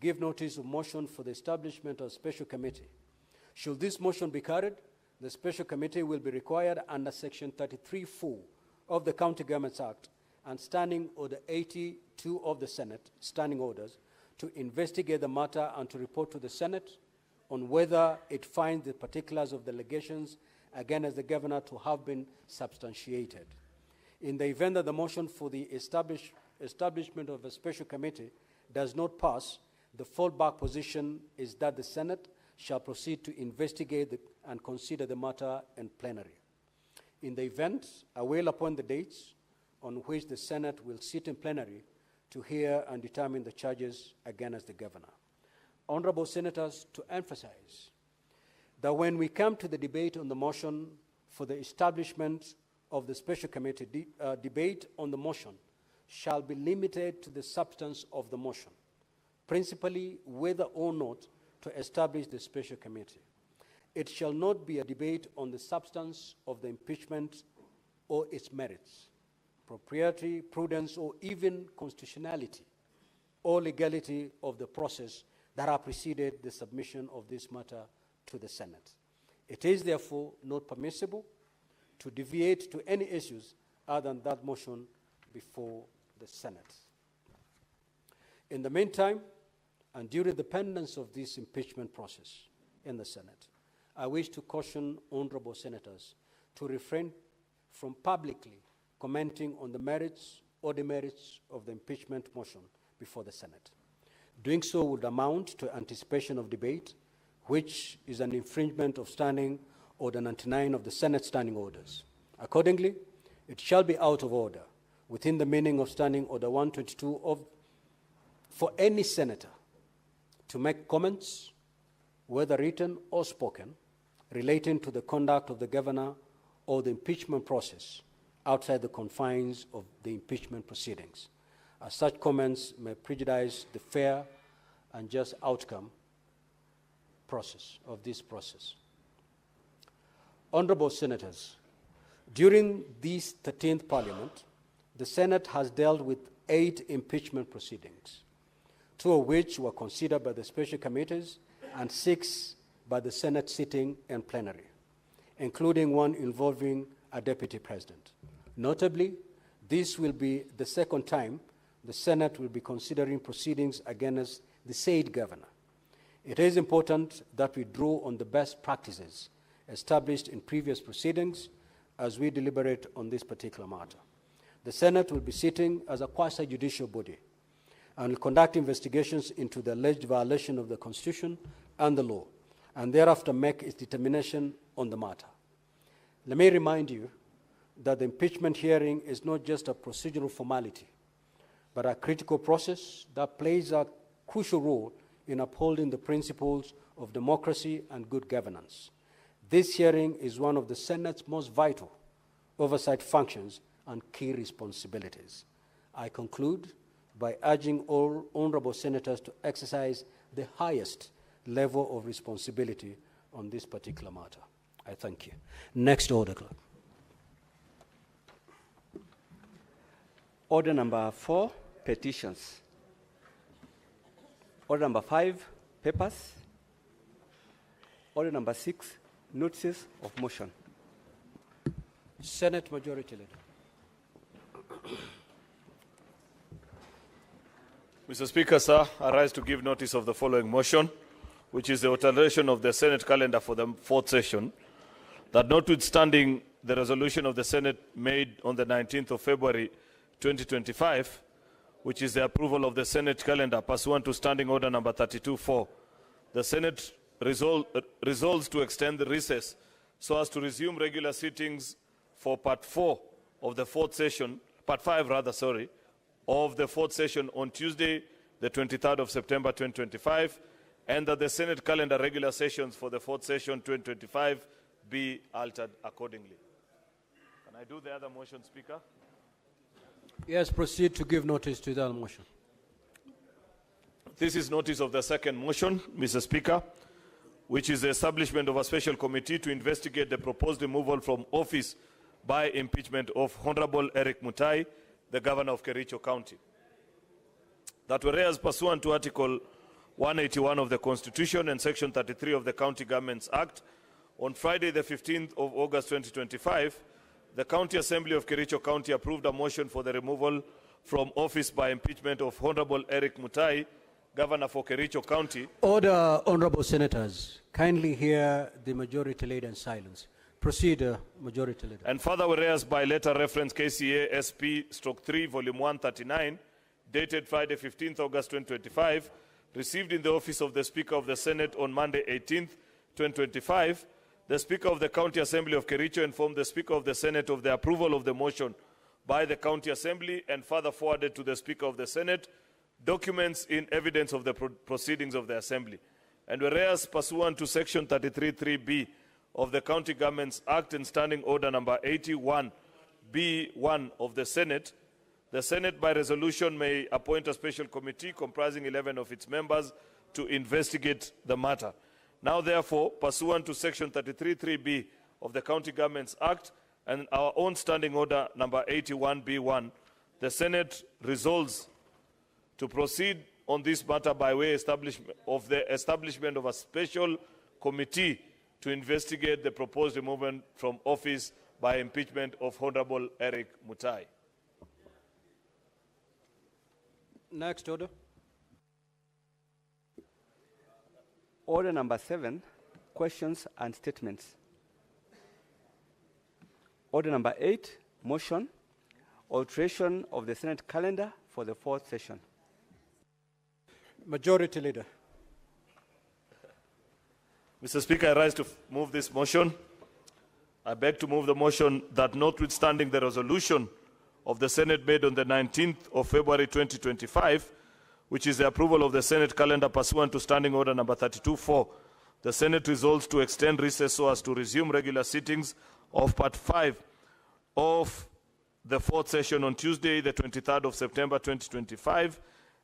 give notice of motion for the establishment of a special committee. Should this motion be carried, the special committee will be required under Section 33(4) of the County Governments Act and Standing Order 82 of the Senate, standing orders, to investigate the matter and to report to the Senate on whether it finds the particulars of the allegations against the governor to have been substantiated. In the event that the motion for the establishment of a special committee does not pass, the fallback position is that the Senate shall proceed to investigate and consider the matter in plenary. In the event, I will appoint the dates on which the Senate will sit in plenary to hear and determine the charges against the governor. Honorable senators, to emphasize that when we come to the debate on the motion for the establishment of the special committee, debate on the motion shall be limited to the substance of the motion, principally whether or not to establish the special committee. It shall not be a debate on the substance of the impeachment or its merits, propriety, prudence, or even constitutionality or legality of the process that have preceded the submission of this matter to the Senate. It is therefore not permissible to deviate to any issues other than that motion before the Senate. In the meantime, and during the pendency of this impeachment process in the Senate, I wish to caution honorable senators to refrain from publicly commenting on the merits or demerits of the impeachment motion before the Senate. Doing so would amount to anticipation of debate, which is an infringement of Standing Order 99 of the Senate standing orders. Accordingly, it shall be out of order within the meaning of Standing Order 122 for any senator to make comments, whether written or spoken, relating to the conduct of the governor or the impeachment process outside the confines of the impeachment proceedings, as such comments may prejudice the fair and just outcome of this process. Honorable senators, during this 13th Parliament, the Senate has dealt with 8 impeachment proceedings, 2 of which were considered by the special committees and 6 by the Senate sitting in plenary, including one involving a deputy president. Notably, this will be the second time the Senate will be considering proceedings against the said governor. It is important that we draw on the best practices established in previous proceedings as we deliberate on this particular matter. The Senate will be sitting as a quasi-judicial body and will conduct investigations into the alleged violation of the Constitution and the law, and thereafter make its determination on the matter. Let me remind you that the impeachment hearing is not just a procedural formality, but a critical process that plays a crucial role in upholding the principles of democracy and good governance. This hearing is one of the Senate's most vital oversight functions and key responsibilities. I conclude by urging all honorable senators to exercise the highest level of responsibility on this particular matter. I thank you. Next order, clerk. Order number 4, petitions. Order number 5, papers. Order number 6, notices of motion. Senate Majority Leader. Mr. Speaker, sir, I rise to give notice of the following motion, which is the alteration of the Senate calendar for the 4th session, that notwithstanding the resolution of the Senate made on the 19th of February 2025, which is the approval of the Senate calendar pursuant to Standing Order number 32-4, the Senate resolves to extend the recess so as to resume regular sittings for part 4 of the fourth session, part 5 rather, sorry, of the fourth session on Tuesday, the 23rd of September 2025, and that the Senate calendar regular sessions for the fourth session 2025 be altered accordingly. Can I do the other motion, Speaker? Yes, proceed to give notice to the other motion. This is notice of the second motion, Mr. Speaker, which is the establishment of a special committee to investigate the proposed removal from office by impeachment of Honorable Erick Mutai, the Governor of Kericho County. That whereas pursuant to Article 181 of the Constitution and Section 33 of the County Governments Act, on Friday the 15th of August 2025, the County Assembly of Kericho County approved a motion for the removal from office by impeachment of Honorable Erick Mutai, Governor for Kericho County. Order, honorable senators. Kindly hear the majority leader in silence. Proceed, majority leader. And further, whereas by letter reference KCA SP/3 volume 139, dated Friday 15th August 2025, received in the office of the Speaker of the Senate on Monday 18th 2025, the Speaker of the County Assembly of Kericho informed the Speaker of the Senate of the approval of the motion by the County Assembly and further forwarded to the Speaker of the Senate documents in evidence of the proceedings of the Assembly. And whereas pursuant to Section 33(3)(b) of the County Governments Act and Standing Order number 81(b)(1) of the Senate by resolution may appoint a special committee comprising 11 of its members to investigate the matter. Now therefore, pursuant to Section 33(3)(b) of the County Governments Act and our own Standing Order number 81(b)(1), the Senate resolves to proceed on this matter by way of the establishment of a special committee to investigate the proposed removal from office by impeachment of Honorable Erick Mutai. Next order. Order number 7, questions and statements. Order number 8, motion, alteration of the Senate calendar for the fourth session. Majority leader. Mr. Speaker, I rise to move this motion. I beg to move the motion that notwithstanding the resolution of the Senate made on the 19th of February 2025, which is the approval of the Senate calendar pursuant to Standing Order number 32(4), the Senate resolves to extend recess so as to resume regular sittings of Part 5 of the fourth session on Tuesday, the 23rd of September 2025,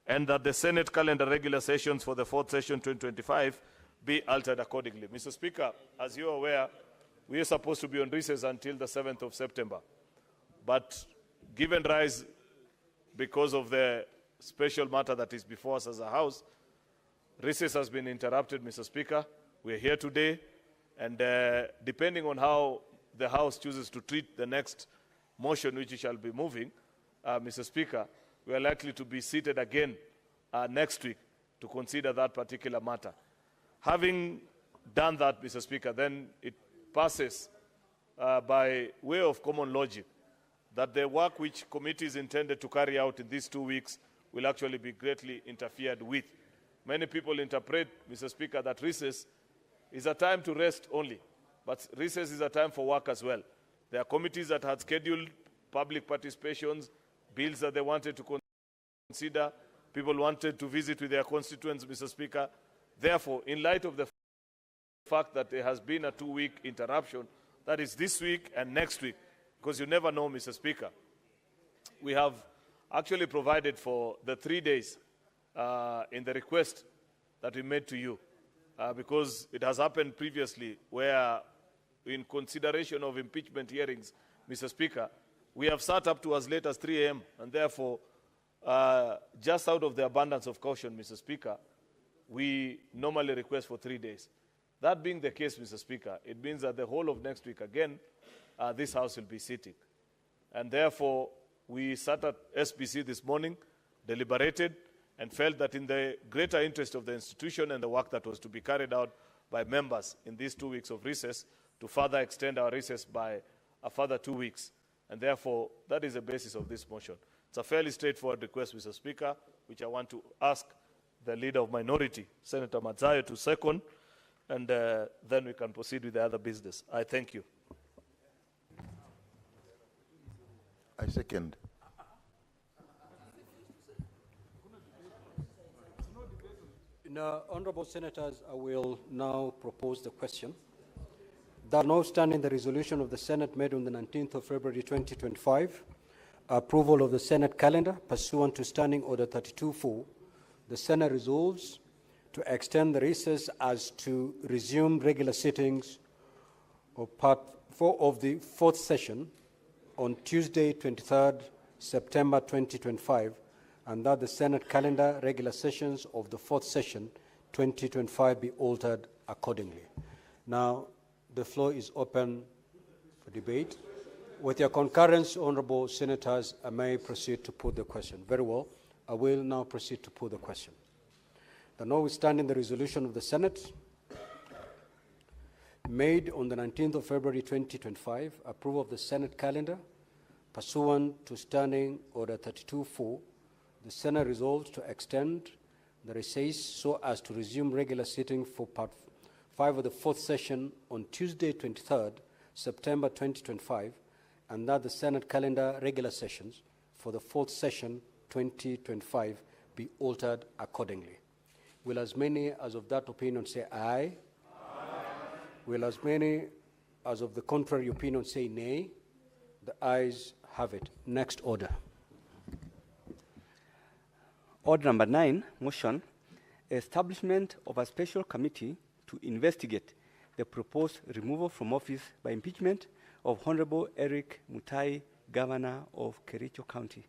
and that the Senate calendar regular sessions for the fourth session 2025 be altered accordingly. Mr. Speaker, as you are aware, we are supposed to be on recess until the 7th of September. But given rise, because of the special matter that is before us as a House, recess has been interrupted, Mr. Speaker. We are here today, and depending on how the House chooses to treat the next motion which we shall be moving, Mr. Speaker, we are likely to be seated again next week to consider that particular matter. Having done that, Mr. Speaker, then it passes by way of common logic that the work which committee is intended to carry out in these 2 weeks will actually be greatly interfered with. Many people interpret, Mr. Speaker, that recess is a time to rest only, but recess is a time for work as well. There are committees that had scheduled public participations, bills that they wanted to consider, people wanted to visit with their constituents, Mr. Speaker. Therefore, in light of the fact that there has been a 2-week interruption, that is this week and next week, because you never know, Mr. Speaker, we have actually provided for the 3 days in the request that we made to you, because it has happened previously where, in consideration of impeachment hearings, Mr. Speaker, we have sat up to as late as 3 a.m., and therefore, just out of the abundance of caution, Mr. Speaker, we normally request for 3 days. That being the case, Mr. Speaker, it means that the whole of next week again, this House will be sitting. And therefore, we sat at SBC this morning, deliberated, and felt that in the greater interest of the institution and the work that was to be carried out by members in these 2 weeks of recess, to further extend our recess by a further 2 weeks. And therefore, that is the basis of this motion. It's a fairly straightforward request, Mr. Speaker, which I want to ask the Leader of Minority, Senator Mutai, to second. and then we can proceed with the other business. I thank you. I second. Now, honorable senators, I will now propose the question. That notwithstanding the resolution of the Senate made on the 19th of February 2025, approval of the Senate calendar pursuant to Standing Order 32.4, the Senate resolves to extend the recess as to resume regular sittings of Part 4 of the fourth session on Tuesday, 23rd September 2025, and that the Senate calendar regular sessions of the fourth session 2025 be altered accordingly. Now, the floor is open for debate. With your concurrence, honorable senators, I may proceed to put the question. Very well. I will now proceed to put the question. The notwithstanding the resolution of the Senate made on the 19th of February 2025, approval of the Senate calendar pursuant to Standing Order 32.4, the Senate resolves to extend the recess so as to resume regular sitting for Part 5 of the fourth session on Tuesday, 23rd September 2025, and that the Senate calendar regular sessions for the fourth session 2025 be altered accordingly. Will as many as of that opinion say aye? Aye. Will as many as of the contrary opinion say nay? The ayes have it. Next order. Order number 9, motion, establishment of a special committee to investigate the proposed removal from office by impeachment of Honorable Erick Mutai, Governor of Kericho County.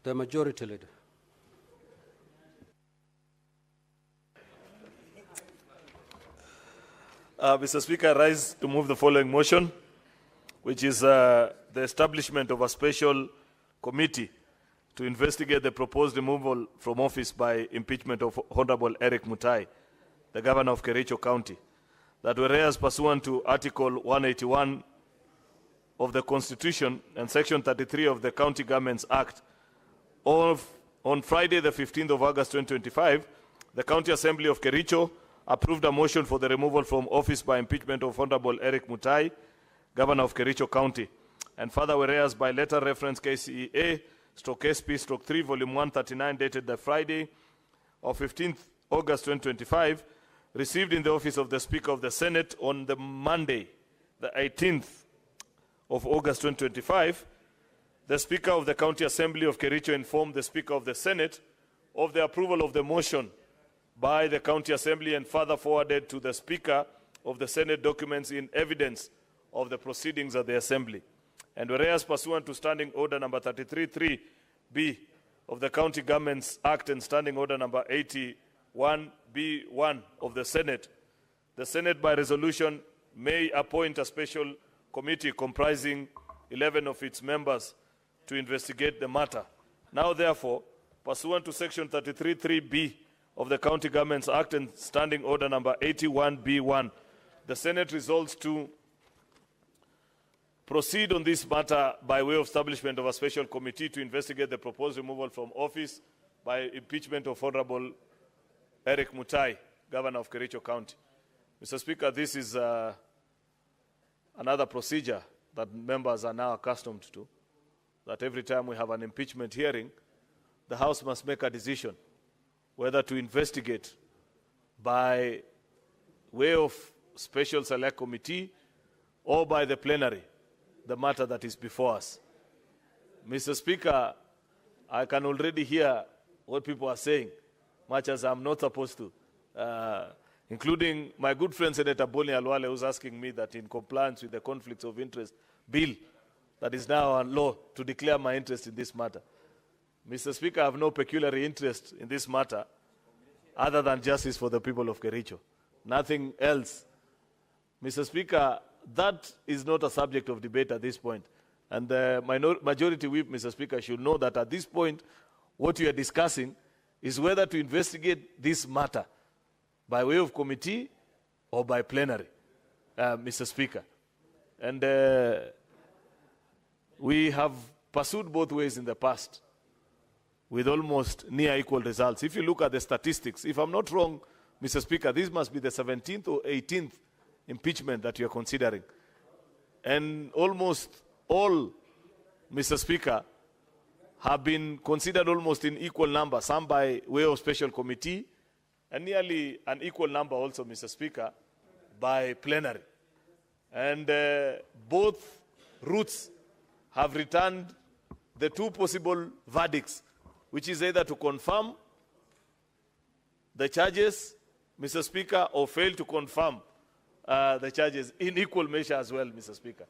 The majority leader. Mr. Speaker, I rise to move the following motion, which is the establishment of a special committee to investigate the proposed removal from office by impeachment of Honorable Erick Mutai, the Governor of Kericho County, that whereas pursuant to Article 181 of the Constitution and Section 33 of the County Governments Act, on Friday, the 15th of August 2025, the County Assembly of Kericho approved a motion for the removal from office by impeachment of Honorable Erick Mutai, Governor of Kericho County. And further, whereas by letter reference KCEA/SP/3, Volume 139, dated the Friday of 15th August 2025, received in the office of the Speaker of the Senate on the Monday, the 18th of August 2025, the Speaker of the County Assembly of Kericho informed the Speaker of the Senate of the approval of the motion by the County Assembly and further forwarded to the Speaker of the Senate documents in evidence of the proceedings of the Assembly. And whereas pursuant to Standing Order number 33.3b of the County Governments Act and Standing Order number 81b1 of the Senate by resolution may appoint a special committee comprising 11 of its members to investigate the matter. Now, therefore, pursuant to Section 33.3b of the County Governments Act and Standing Order number 81b1, the Senate resolves to proceed on this matter by way of establishment of a special committee to investigate the proposed removal from office by impeachment of Honorable Erick Mutai, Governor of Kericho County. Mr. Speaker, this is another procedure that members are now accustomed to, that every time we have an impeachment hearing, the House must make a decision whether to investigate by way of special select committee or by the plenary the matter that is before us. Mr. Speaker, I can already hear what people are saying, much as I'm not supposed to, including my good friend Senator Boni Alwale, who's asking me that in compliance with the conflicts of interest bill that is now on law to declare my interest in this matter. Mr. Speaker, I have no peculiar interest in this matter other than justice for the people of Kericho. Nothing else. Mr. Speaker, that is not a subject of debate at this point. And the majority whip, Mr. Speaker, should know that at this point, what we are discussing is whether to investigate this matter by way of committee or by plenary, Mr. Speaker. And we have pursued both ways in the past. with almost near equal results. If you look at the statistics, if I'm not wrong, Mr. Speaker, this must be the 17th or 18th impeachment that you're considering. And almost all, Mr. Speaker, have been considered almost in equal number, some by way of special committee, and nearly an equal number also, Mr. Speaker, by plenary. And both routes have returned the two possible verdicts, which is either to confirm the charges, Mr. Speaker, or fail to confirm the charges in equal measure as well, Mr. Speaker.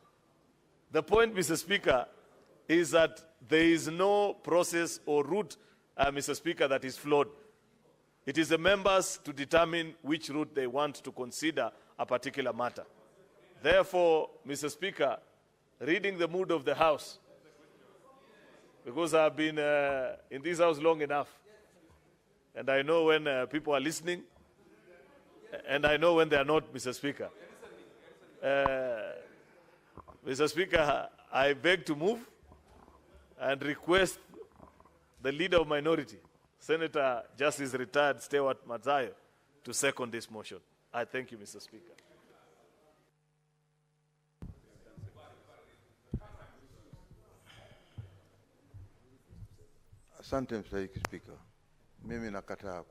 The point, Mr. Speaker, is that there is no process or route, Mr. Speaker, that is flawed. It is the members to determine which route they want to consider a particular matter. Therefore, Mr. Speaker, reading the mood of the House, because I've been in this House long enough, and I know when people are listening, and I know when they are not, Mr. Speaker. Mr. Speaker, I beg to move and request the Leader of Minority, Senator Justice Retired Stewart Mutai, to second this motion. I thank you, Mr. Speaker. Asante Mstahiki Spika. Mimi nakataa.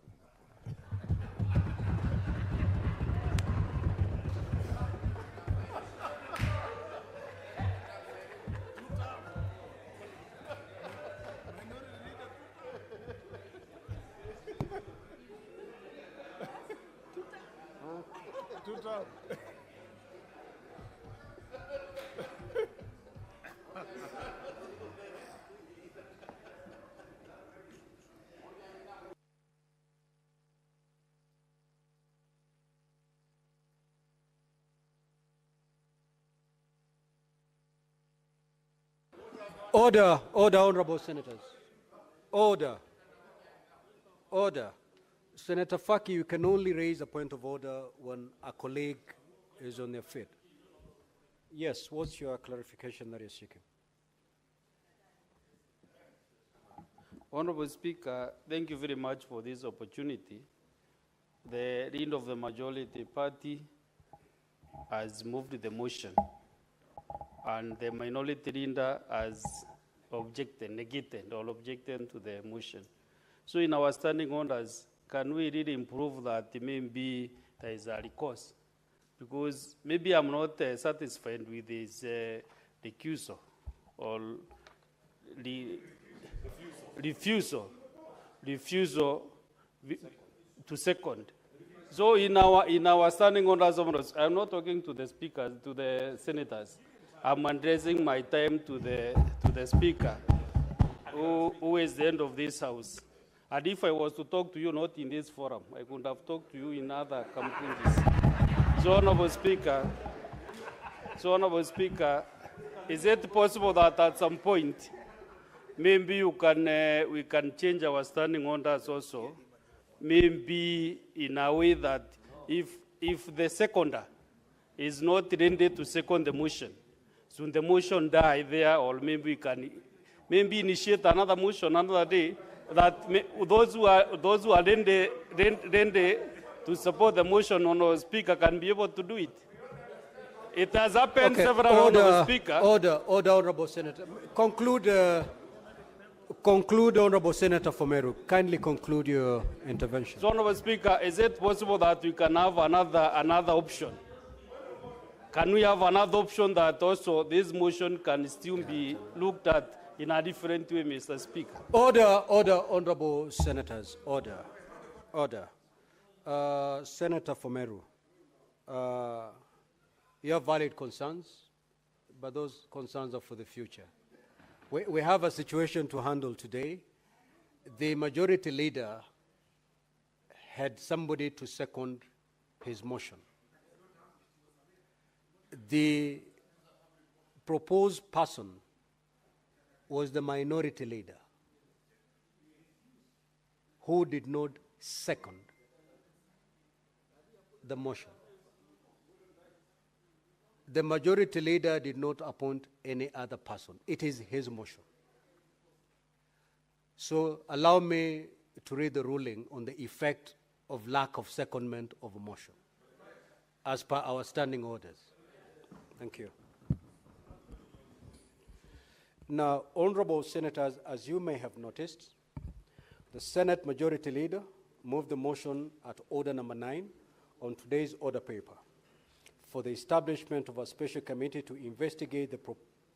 Order, order, honorable senators. Order. Order. Senator Faki, you can only raise a point of order when a colleague is on their feet. Yes, what's your clarification that you're seeking? Honorable Speaker, thank you very much for this opportunity. The leader of the majority party has moved the motion, and the minority leader has objected, negated, or objected to the motion. So in our standing orders, can we really improve that maybe there is a recourse? Because maybe I'm not satisfied with his recusal or refusal to second. So in our standing orders, I'm not talking to the speakers, to the senators. I'm addressing my time to the speaker, who is the end of this House. And if I was to talk to you not in this forum, I could have talked to you in other communities. So, Honorable Speaker, is it possible that at some point, maybe we can change our standing orders also, maybe in a way that if the seconder is not ready to second the motion, so the motion die there, or maybe we can initiate another motion another day, that those who are ready to support the motion, Honorable Speaker, can be able to do it. It has happened several, Honorable Speaker. Order, Honorable Senator. Conclude, Honorable Senator Fomeru. Kindly conclude your intervention. So, Honorable Speaker, is it possible that we can have another option? Can we have another option that also this motion can still be looked at in a different way, Mr. Speaker? Order, Honorable Senators. Order. Senator Fomeru, you have valid concerns, but those concerns are for the future. We have a situation to handle today. The majority leader had somebody to second his motion. The proposed person was the minority leader who did not second the motion. The majority leader did not appoint any other person. It is his motion. So allow me to read the ruling on the effect of lack of secondment of a motion as per our standing orders. Thank you. Now, honorable senators, as you may have noticed, the Senate Majority Leader moved the motion at order number 9 on today's order paper for the establishment of a special committee to investigate the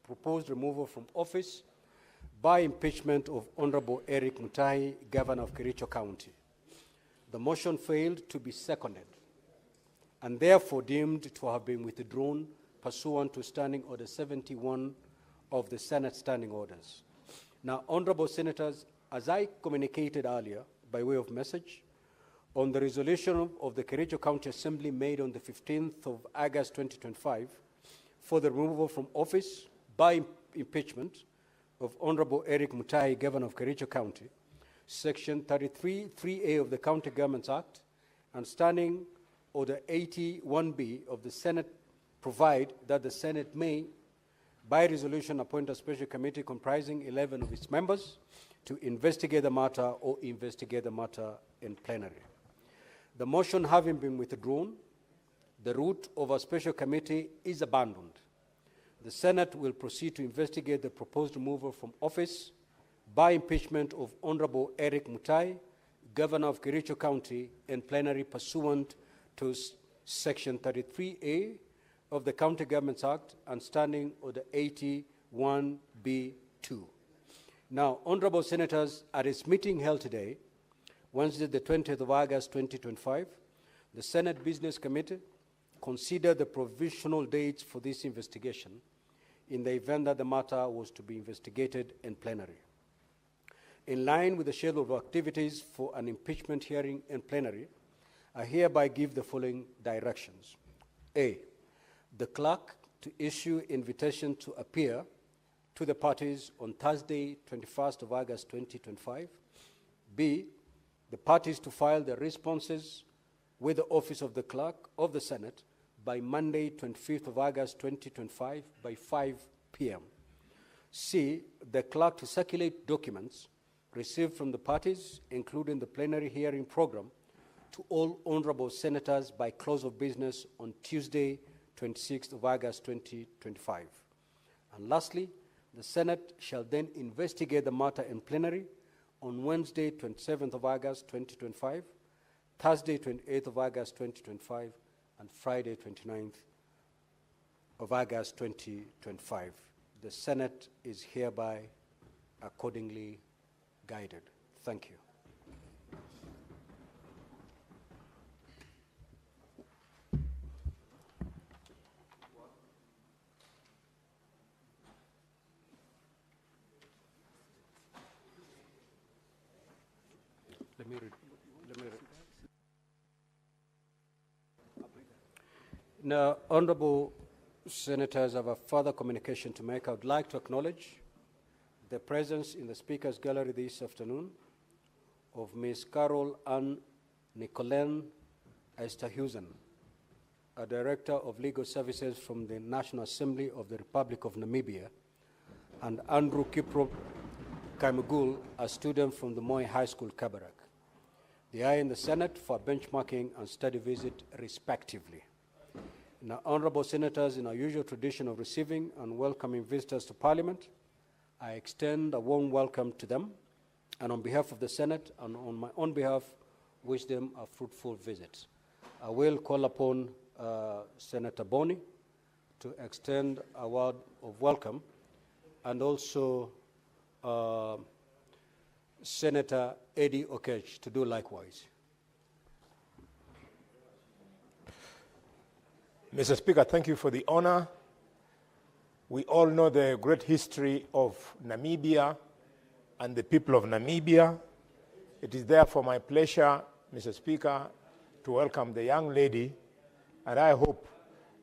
proposed removal from office by impeachment of Honorable Erick Mutai, Governor of Kericho County. The motion failed to be seconded and therefore deemed to have been withdrawn pursuant to Standing Order 71 of the Senate Standing Orders. Now, honorable senators, as I communicated earlier by way of message, on the resolution of the Kericho County Assembly made on the 15th of August 2025 for the removal from office by impeachment of Honorable Erick Mutai, Governor of Kericho County, Section 33(3)A of the County Governments Act and Standing Order 81B of the Senate provide that the Senate may, by resolution, appoint a special committee comprising 11 of its members to investigate the matter or investigate the matter in plenary. The motion having been withdrawn, the route of a special committee is abandoned. The Senate will proceed to investigate the proposed removal from office by impeachment of Honorable Erick Mutai, Governor of Kericho County, in plenary pursuant to Section 33A of the County Governments Act and Standing Order 81B2. Now, honorable senators, at its meeting held today, Wednesday, the 20th of August, 2025, the Senate Business Committee considered the provisional dates for this investigation in the event that the matter was to be investigated in plenary. In line with the schedule of activities for an impeachment hearing in plenary, I hereby give the following directions. A, the clerk to issue invitation to appear to the parties on Thursday, 21st of August, 2025. B, the parties to file their responses with the office of the clerk of the Senate by Monday, 25th of August, 2025 by 5 p.m. C, the clerk to circulate documents received from the parties, including the plenary hearing program, to all honorable senators by close of business on Tuesday, 26th of August, 2025. And lastly, the Senate shall then investigate the matter in plenary on Wednesday, 27th of August, 2025, Thursday, 28th of August, 2025, and Friday, 29th of August, 2025. The Senate is hereby accordingly guided. Thank you. Let me read. Now, honorable senators, I have a further communication to make. I would like to acknowledge the presence in the Speaker's Gallery this afternoon of Ms. Carol Ann Nicolen Esterhusen, a Director of Legal Services from the National Assembly of the Republic of Namibia, and Andrew Kiprop Kaimugul, a student from the Moi High School, Kabarak. They are in the Senate for benchmarking and study visit, respectively. Now, honorable senators, in our usual tradition of receiving and welcoming visitors to Parliament, I extend a warm welcome to them, and on behalf of the Senate and on my own behalf, wish them a fruitful visit. I will call upon Senator Boni to extend a word of welcome, and also Senator Eddie Okech to do likewise. Mr. Speaker, thank you for the honor. We all know the great history of Namibia and the people of Namibia. It is therefore my pleasure, Mr. Speaker, to welcome the young lady, and I hope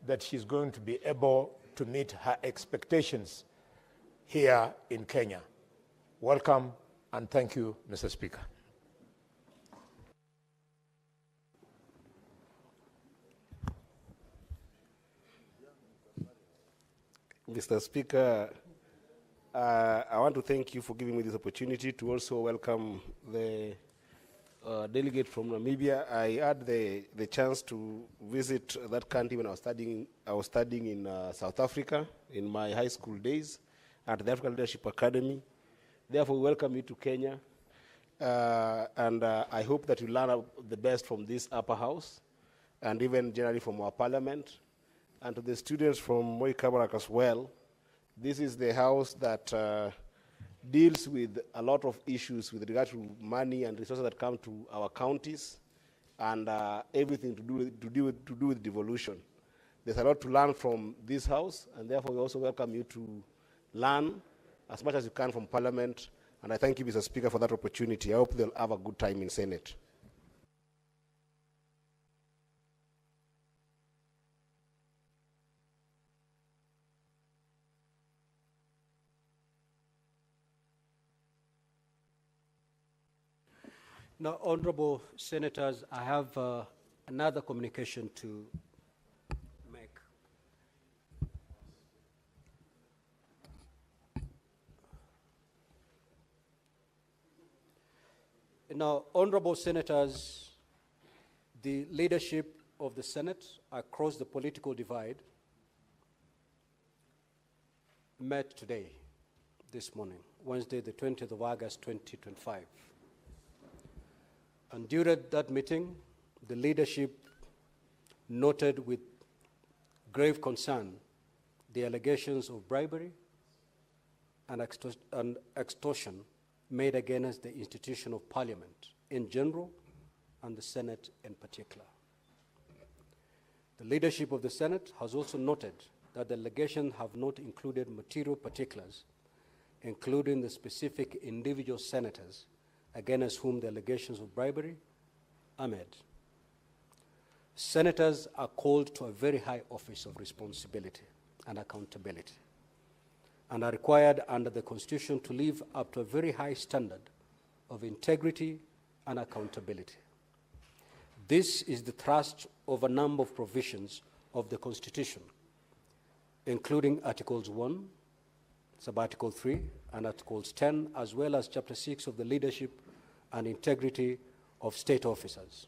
that she's going to be able to meet her expectations here in Kenya. Welcome, and thank you, Mr. Speaker. Mr. Speaker, I want to thank you for giving me this opportunity to also welcome the delegate from Namibia. I had the chance to visit that country when I was studying in South Africa in my high school days at the African Leadership Academy. Therefore, we welcome you to Kenya. And I hope that you learn the best from this upper house and even generally from our parliament. And to the students from Moi Kabarak as well, this is the house that deals with a lot of issues with regard to money and resources that come to our counties and everything to do with devolution. There's a lot to learn from this house, and therefore we also welcome you to learn as much as you can from Parliament. And I thank you, Mr. Speaker, for that opportunity. I hope they'll have a good time in Senate. Now, honorable senators, I have another communication to make. Now, honorable senators, the leadership of the Senate across the political divide met today, this morning, Wednesday, the 20th of August, 2025. And during that meeting, the leadership noted with grave concern the allegations of bribery and extortion made against the institution of Parliament in general and the Senate in particular. The leadership of the Senate has also noted that the allegations have not included material particulars, including the specific individual senators against whom the allegations of bribery are made. Senators are called to a very high office of responsibility and accountability and are required under the Constitution to live up to a very high standard of integrity and accountability. This is the thrust of a number of provisions of the Constitution, including Articles 1, Sub-Article 3, and Articles 10, as well as Chapter 6 of the Leadership and Integrity of State Officers.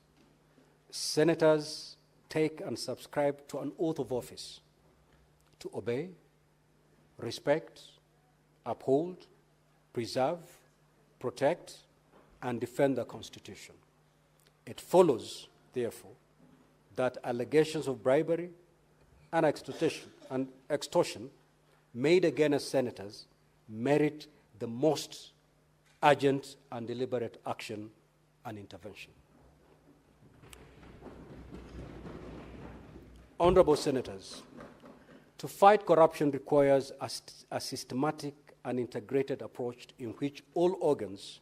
Senators take and subscribe to an oath of office to obey, respect, uphold, preserve, protect, and defend the Constitution. It follows, therefore, that allegations of bribery and extortion made against senators merit the most urgent and deliberate action and intervention. Honorable senators, to fight corruption requires a systematic and integrated approach in which all organs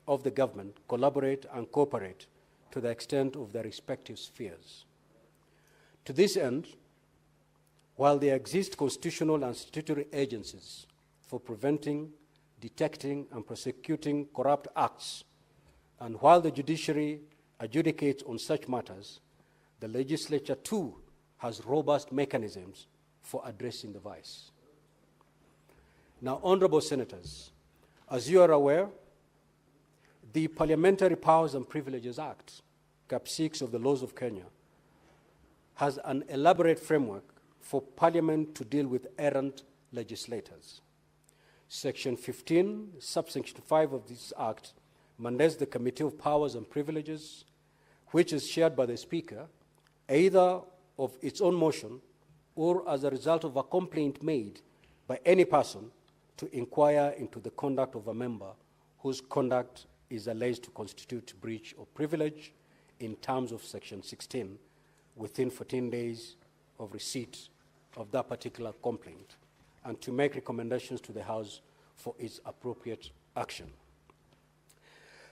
of the government collaborate and cooperate to the extent of their respective spheres. To this end, while there exist constitutional and statutory agencies for preventing, detecting, and prosecuting corrupt acts, and while the judiciary adjudicates on such matters, the legislature too has robust mechanisms for addressing the vice. Now, honorable senators, as you are aware, the Parliamentary Powers and Privileges Act, Cap 6 of the laws of Kenya, has an elaborate framework for Parliament to deal with errant legislators. Section 15, subsection 5 of this Act mandates the Committee of Powers and Privileges, which is chaired by the Speaker, either of its own motion or as a result of a complaint made by any person, to inquire into the conduct of a member whose conduct is alleged to constitute breach of privilege in terms of Section 16 within 14 days of receipt of that particular complaint, and to make recommendations to the House for its appropriate action.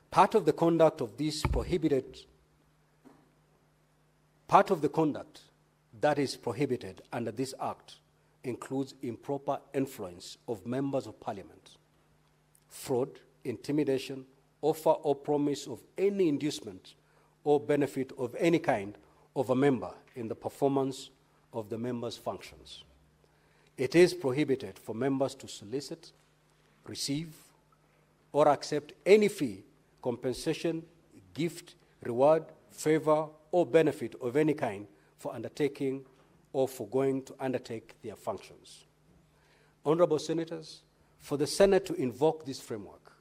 Part of the conduct that is prohibited under this Act includes improper influence of members of Parliament, fraud, intimidation, offer or promise of any inducement or benefit of any kind of a member in the performance of the member's functions. It is prohibited for members to solicit, receive, or accept any fee, compensation, gift, reward, favor, or benefit of any kind for undertaking or for going to undertake their functions. Honorable Senators, for the Senate to invoke this framework,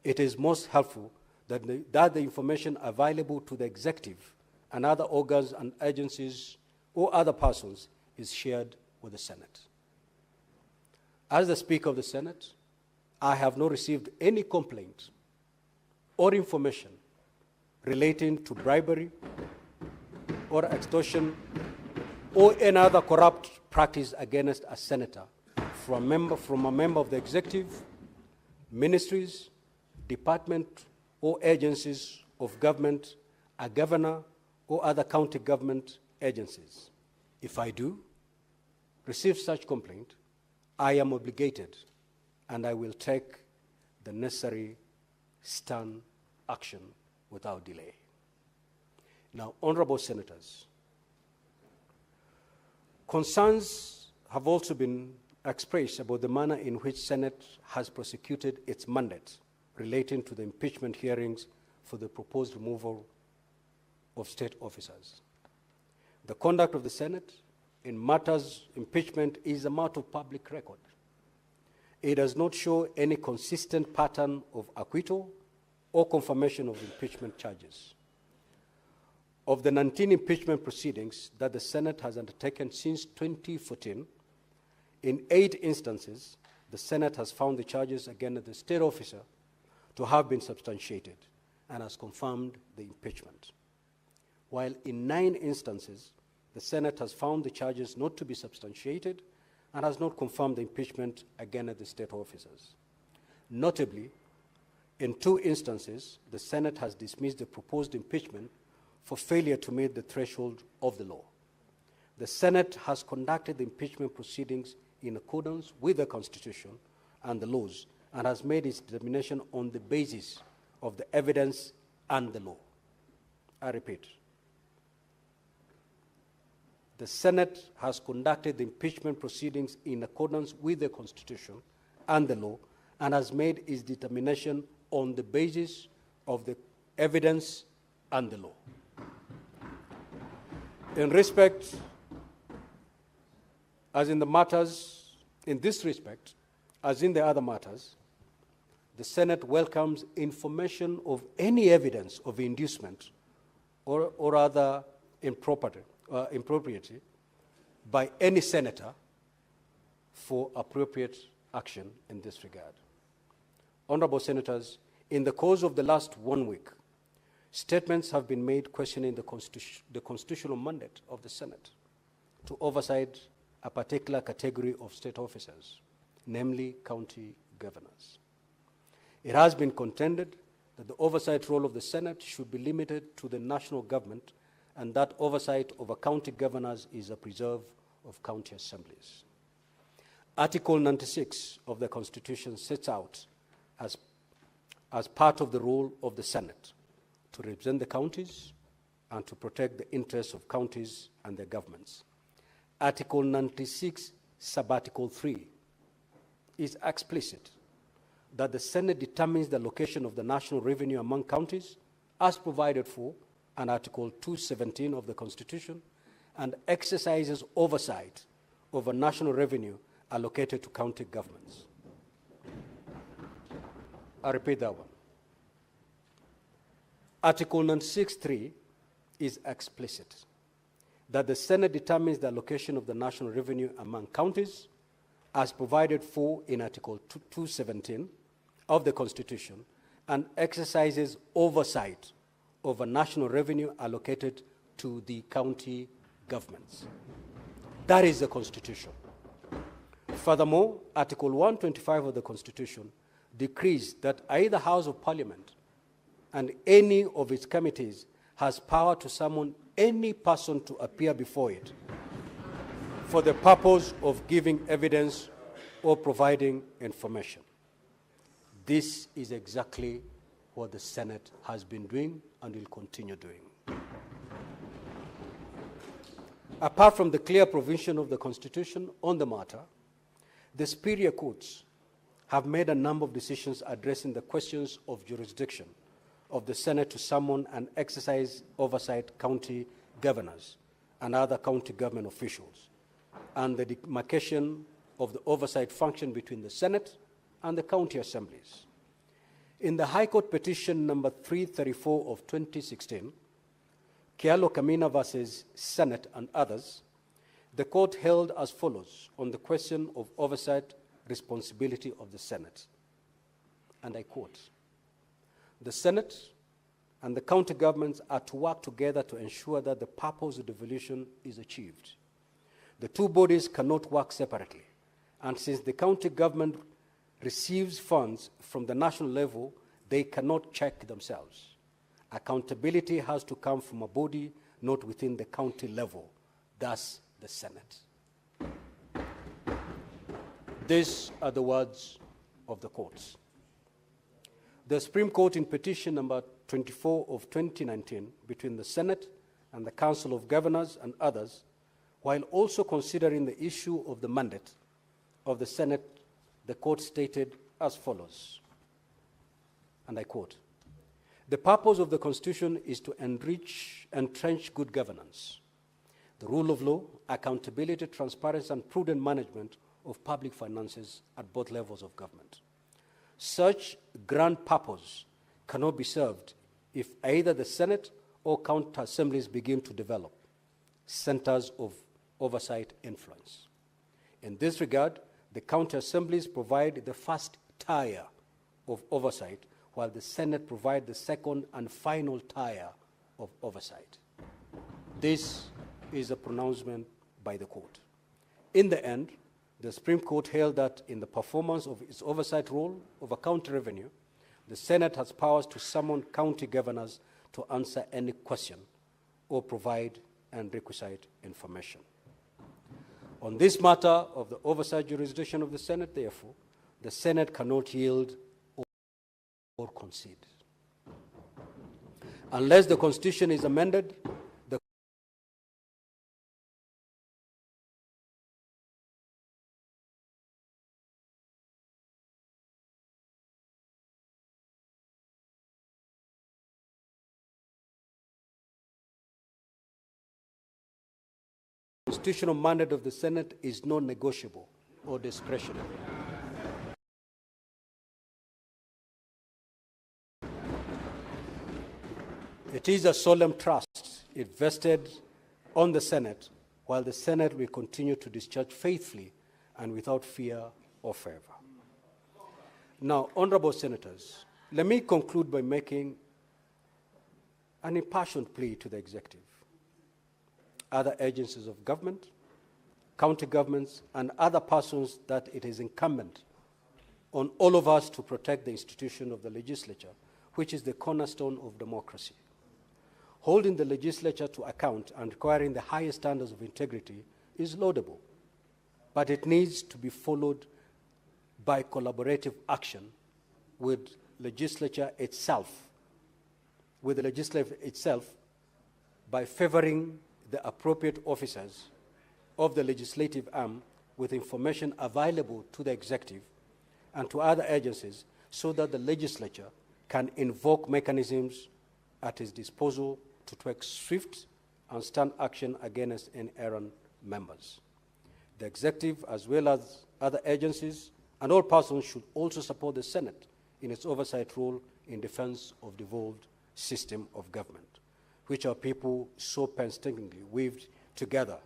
it is most helpful that the information available to the executive and other organs and agencies or other persons is shared with the Senate. As the Speaker of the Senate, I have not received any complaint or information relating to bribery or extortion or any other corrupt practice against a senator from a member of the executive, ministries, department, or agencies of government, a governor, or other county government agencies. If I do receive such complaint, I am obligated and I will take the necessary stern action without delay. Now, honorable senators, concerns have also been expressed about the manner in which Senate has prosecuted its mandate relating to the impeachment hearings for the proposed removal of state officers. The conduct of the Senate in matters impeachment is a matter of public record. It does not show any consistent pattern of acquittal or confirmation of impeachment charges. Of the 19 impeachment proceedings that the Senate has undertaken since 2014, in 8 instances, the Senate has found the charges against the state officer to have been substantiated and has confirmed the impeachment. While in 9 instances, the Senate has found the charges not to be substantiated and has not confirmed the impeachment against the state officers. Notably, in 2 instances, the Senate has dismissed the proposed impeachment for failure to meet the threshold of the law. The Senate has conducted the impeachment proceedings in accordance with the Constitution and the laws and has made its determination on the basis of the evidence and the law. I repeat, the Senate has conducted the impeachment proceedings in accordance with the Constitution and the law and has made its determination on the basis of the evidence and the law. In respect, as in the matters, in this respect, as in the other matters, the Senate welcomes information of any evidence of inducement or other impropriety by any senator for appropriate action in this regard. Honorable Senators, in the course of the last 1 week, statements have been made questioning the constitutional mandate of the Senate to oversight a particular category of state officers, namely county governors. It has been contended that the oversight role of the Senate should be limited to the national government and that oversight over county governors is a preserve of county assemblies. Article 96 of the Constitution sets out as part of the role of the Senate to represent the counties and to protect the interests of counties and their governments. Article 96, Subarticle 3 is explicit that the Senate determines the allocation of the national revenue among counties as provided for in Article 217 of the Constitution and exercises oversight over national revenue allocated to county governments. I repeat that one. Article 96.3 is explicit that the Senate determines the allocation of the national revenue among counties as provided for in Article 217 of the Constitution and exercises oversight over national revenue allocated to the county governments. That is the Constitution. Furthermore, Article 125 of the Constitution decrees that either House of Parliament and any of its committees has power to summon any person to appear before it for the purpose of giving evidence or providing information. This is exactly what the Senate has been doing and will continue doing. Apart from the clear provision of the Constitution on the matter, the superior courts have made a number of decisions addressing the questions of jurisdiction of the Senate to summon and exercise oversight county governors and other county government officials, and the demarcation of the oversight function between the Senate and the county assemblies. In the High Court petition number 334 of 2016, Kialo Kamina versus Senate and others, the court held as follows on the question of oversight responsibility of the Senate. And I quote, "The Senate and the county governments are to work together to ensure that the purpose of devolution is achieved. The two bodies cannot work separately, and since the county government receives funds from the national level, they cannot check themselves. Accountability has to come from a body not within the county level, thus the Senate." These are the words of the courts. The Supreme Court in petition number 24 of 2019 between the Senate and the Council of Governors and others, while also considering the issue of the mandate of the Senate, the court stated as follows, and I quote, "The purpose of the Constitution is to entrench good governance, the rule of law, accountability, transparency, and prudent management of public finances at both levels of government. Such grand purpose cannot be served if either the Senate or county assemblies begin to develop centers of oversight influence. In this regard, the county assemblies provide the first tier of oversight, while the Senate provides the second and final tier of oversight." This is a pronouncement by the court. In the end, the Supreme Court held that in the performance of its oversight role over county revenue, the Senate has powers to summon county governors to answer any question or provide and requisite information. On this matter of the oversight jurisdiction of the Senate, therefore, the Senate cannot yield or concede. Unless the Constitution is amended, the constitutional mandate of the Senate is non-negotiable or discretionary. It is a solemn trust it vested on the Senate, while the Senate will continue to discharge faithfully and without fear or favor. Now, honorable senators, let me conclude by making an impassioned plea to the executive, other agencies of government, county governments, and other persons that it is incumbent on all of us to protect the institution of the legislature, which is the cornerstone of democracy. Holding the legislature to account and requiring the highest standards of integrity is laudable, but it needs to be followed by collaborative action with the legislature itself, by favoring the appropriate officers of the legislative arm with information available to the executive and to other agencies, so that the legislature can invoke mechanisms at its disposal to take swift and stern action against inerrant members. The executive, as well as other agencies and all persons, should also support the Senate in its oversight role in defense of the devolved system of government, which our people so painstakingly weaved together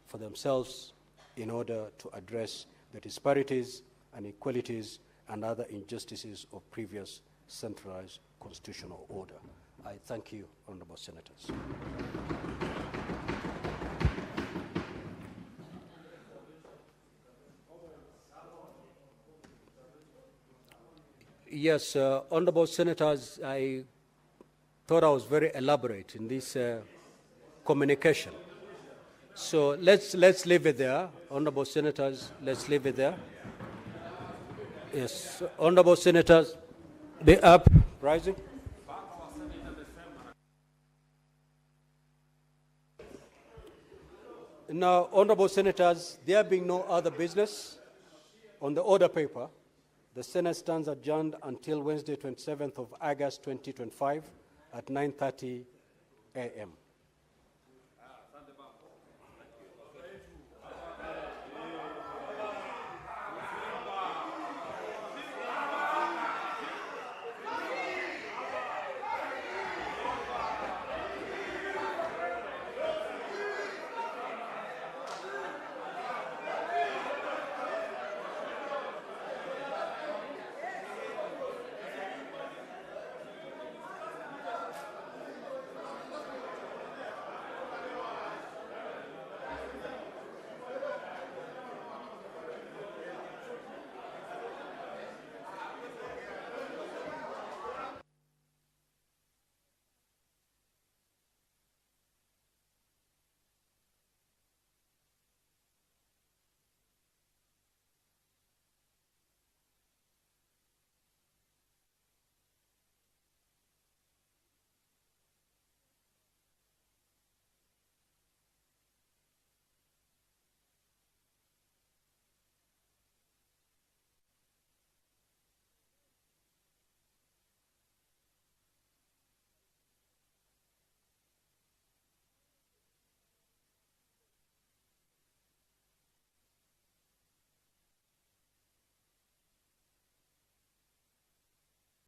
for themselves in order to address the disparities and inequalities and other injustices of previous centralized constitutional order. I thank you, honorable senators. Yes, honorable senators, I thought I was very elaborate in this communication. So let's leave it there, honorable senators. Let's leave it there. Yes, honorable senators, the uprising. Now, honorable senators, there being no other business on the order paper, The Senate stands adjourned until Wednesday, 27th of August, 2025 at 9:30 a.m.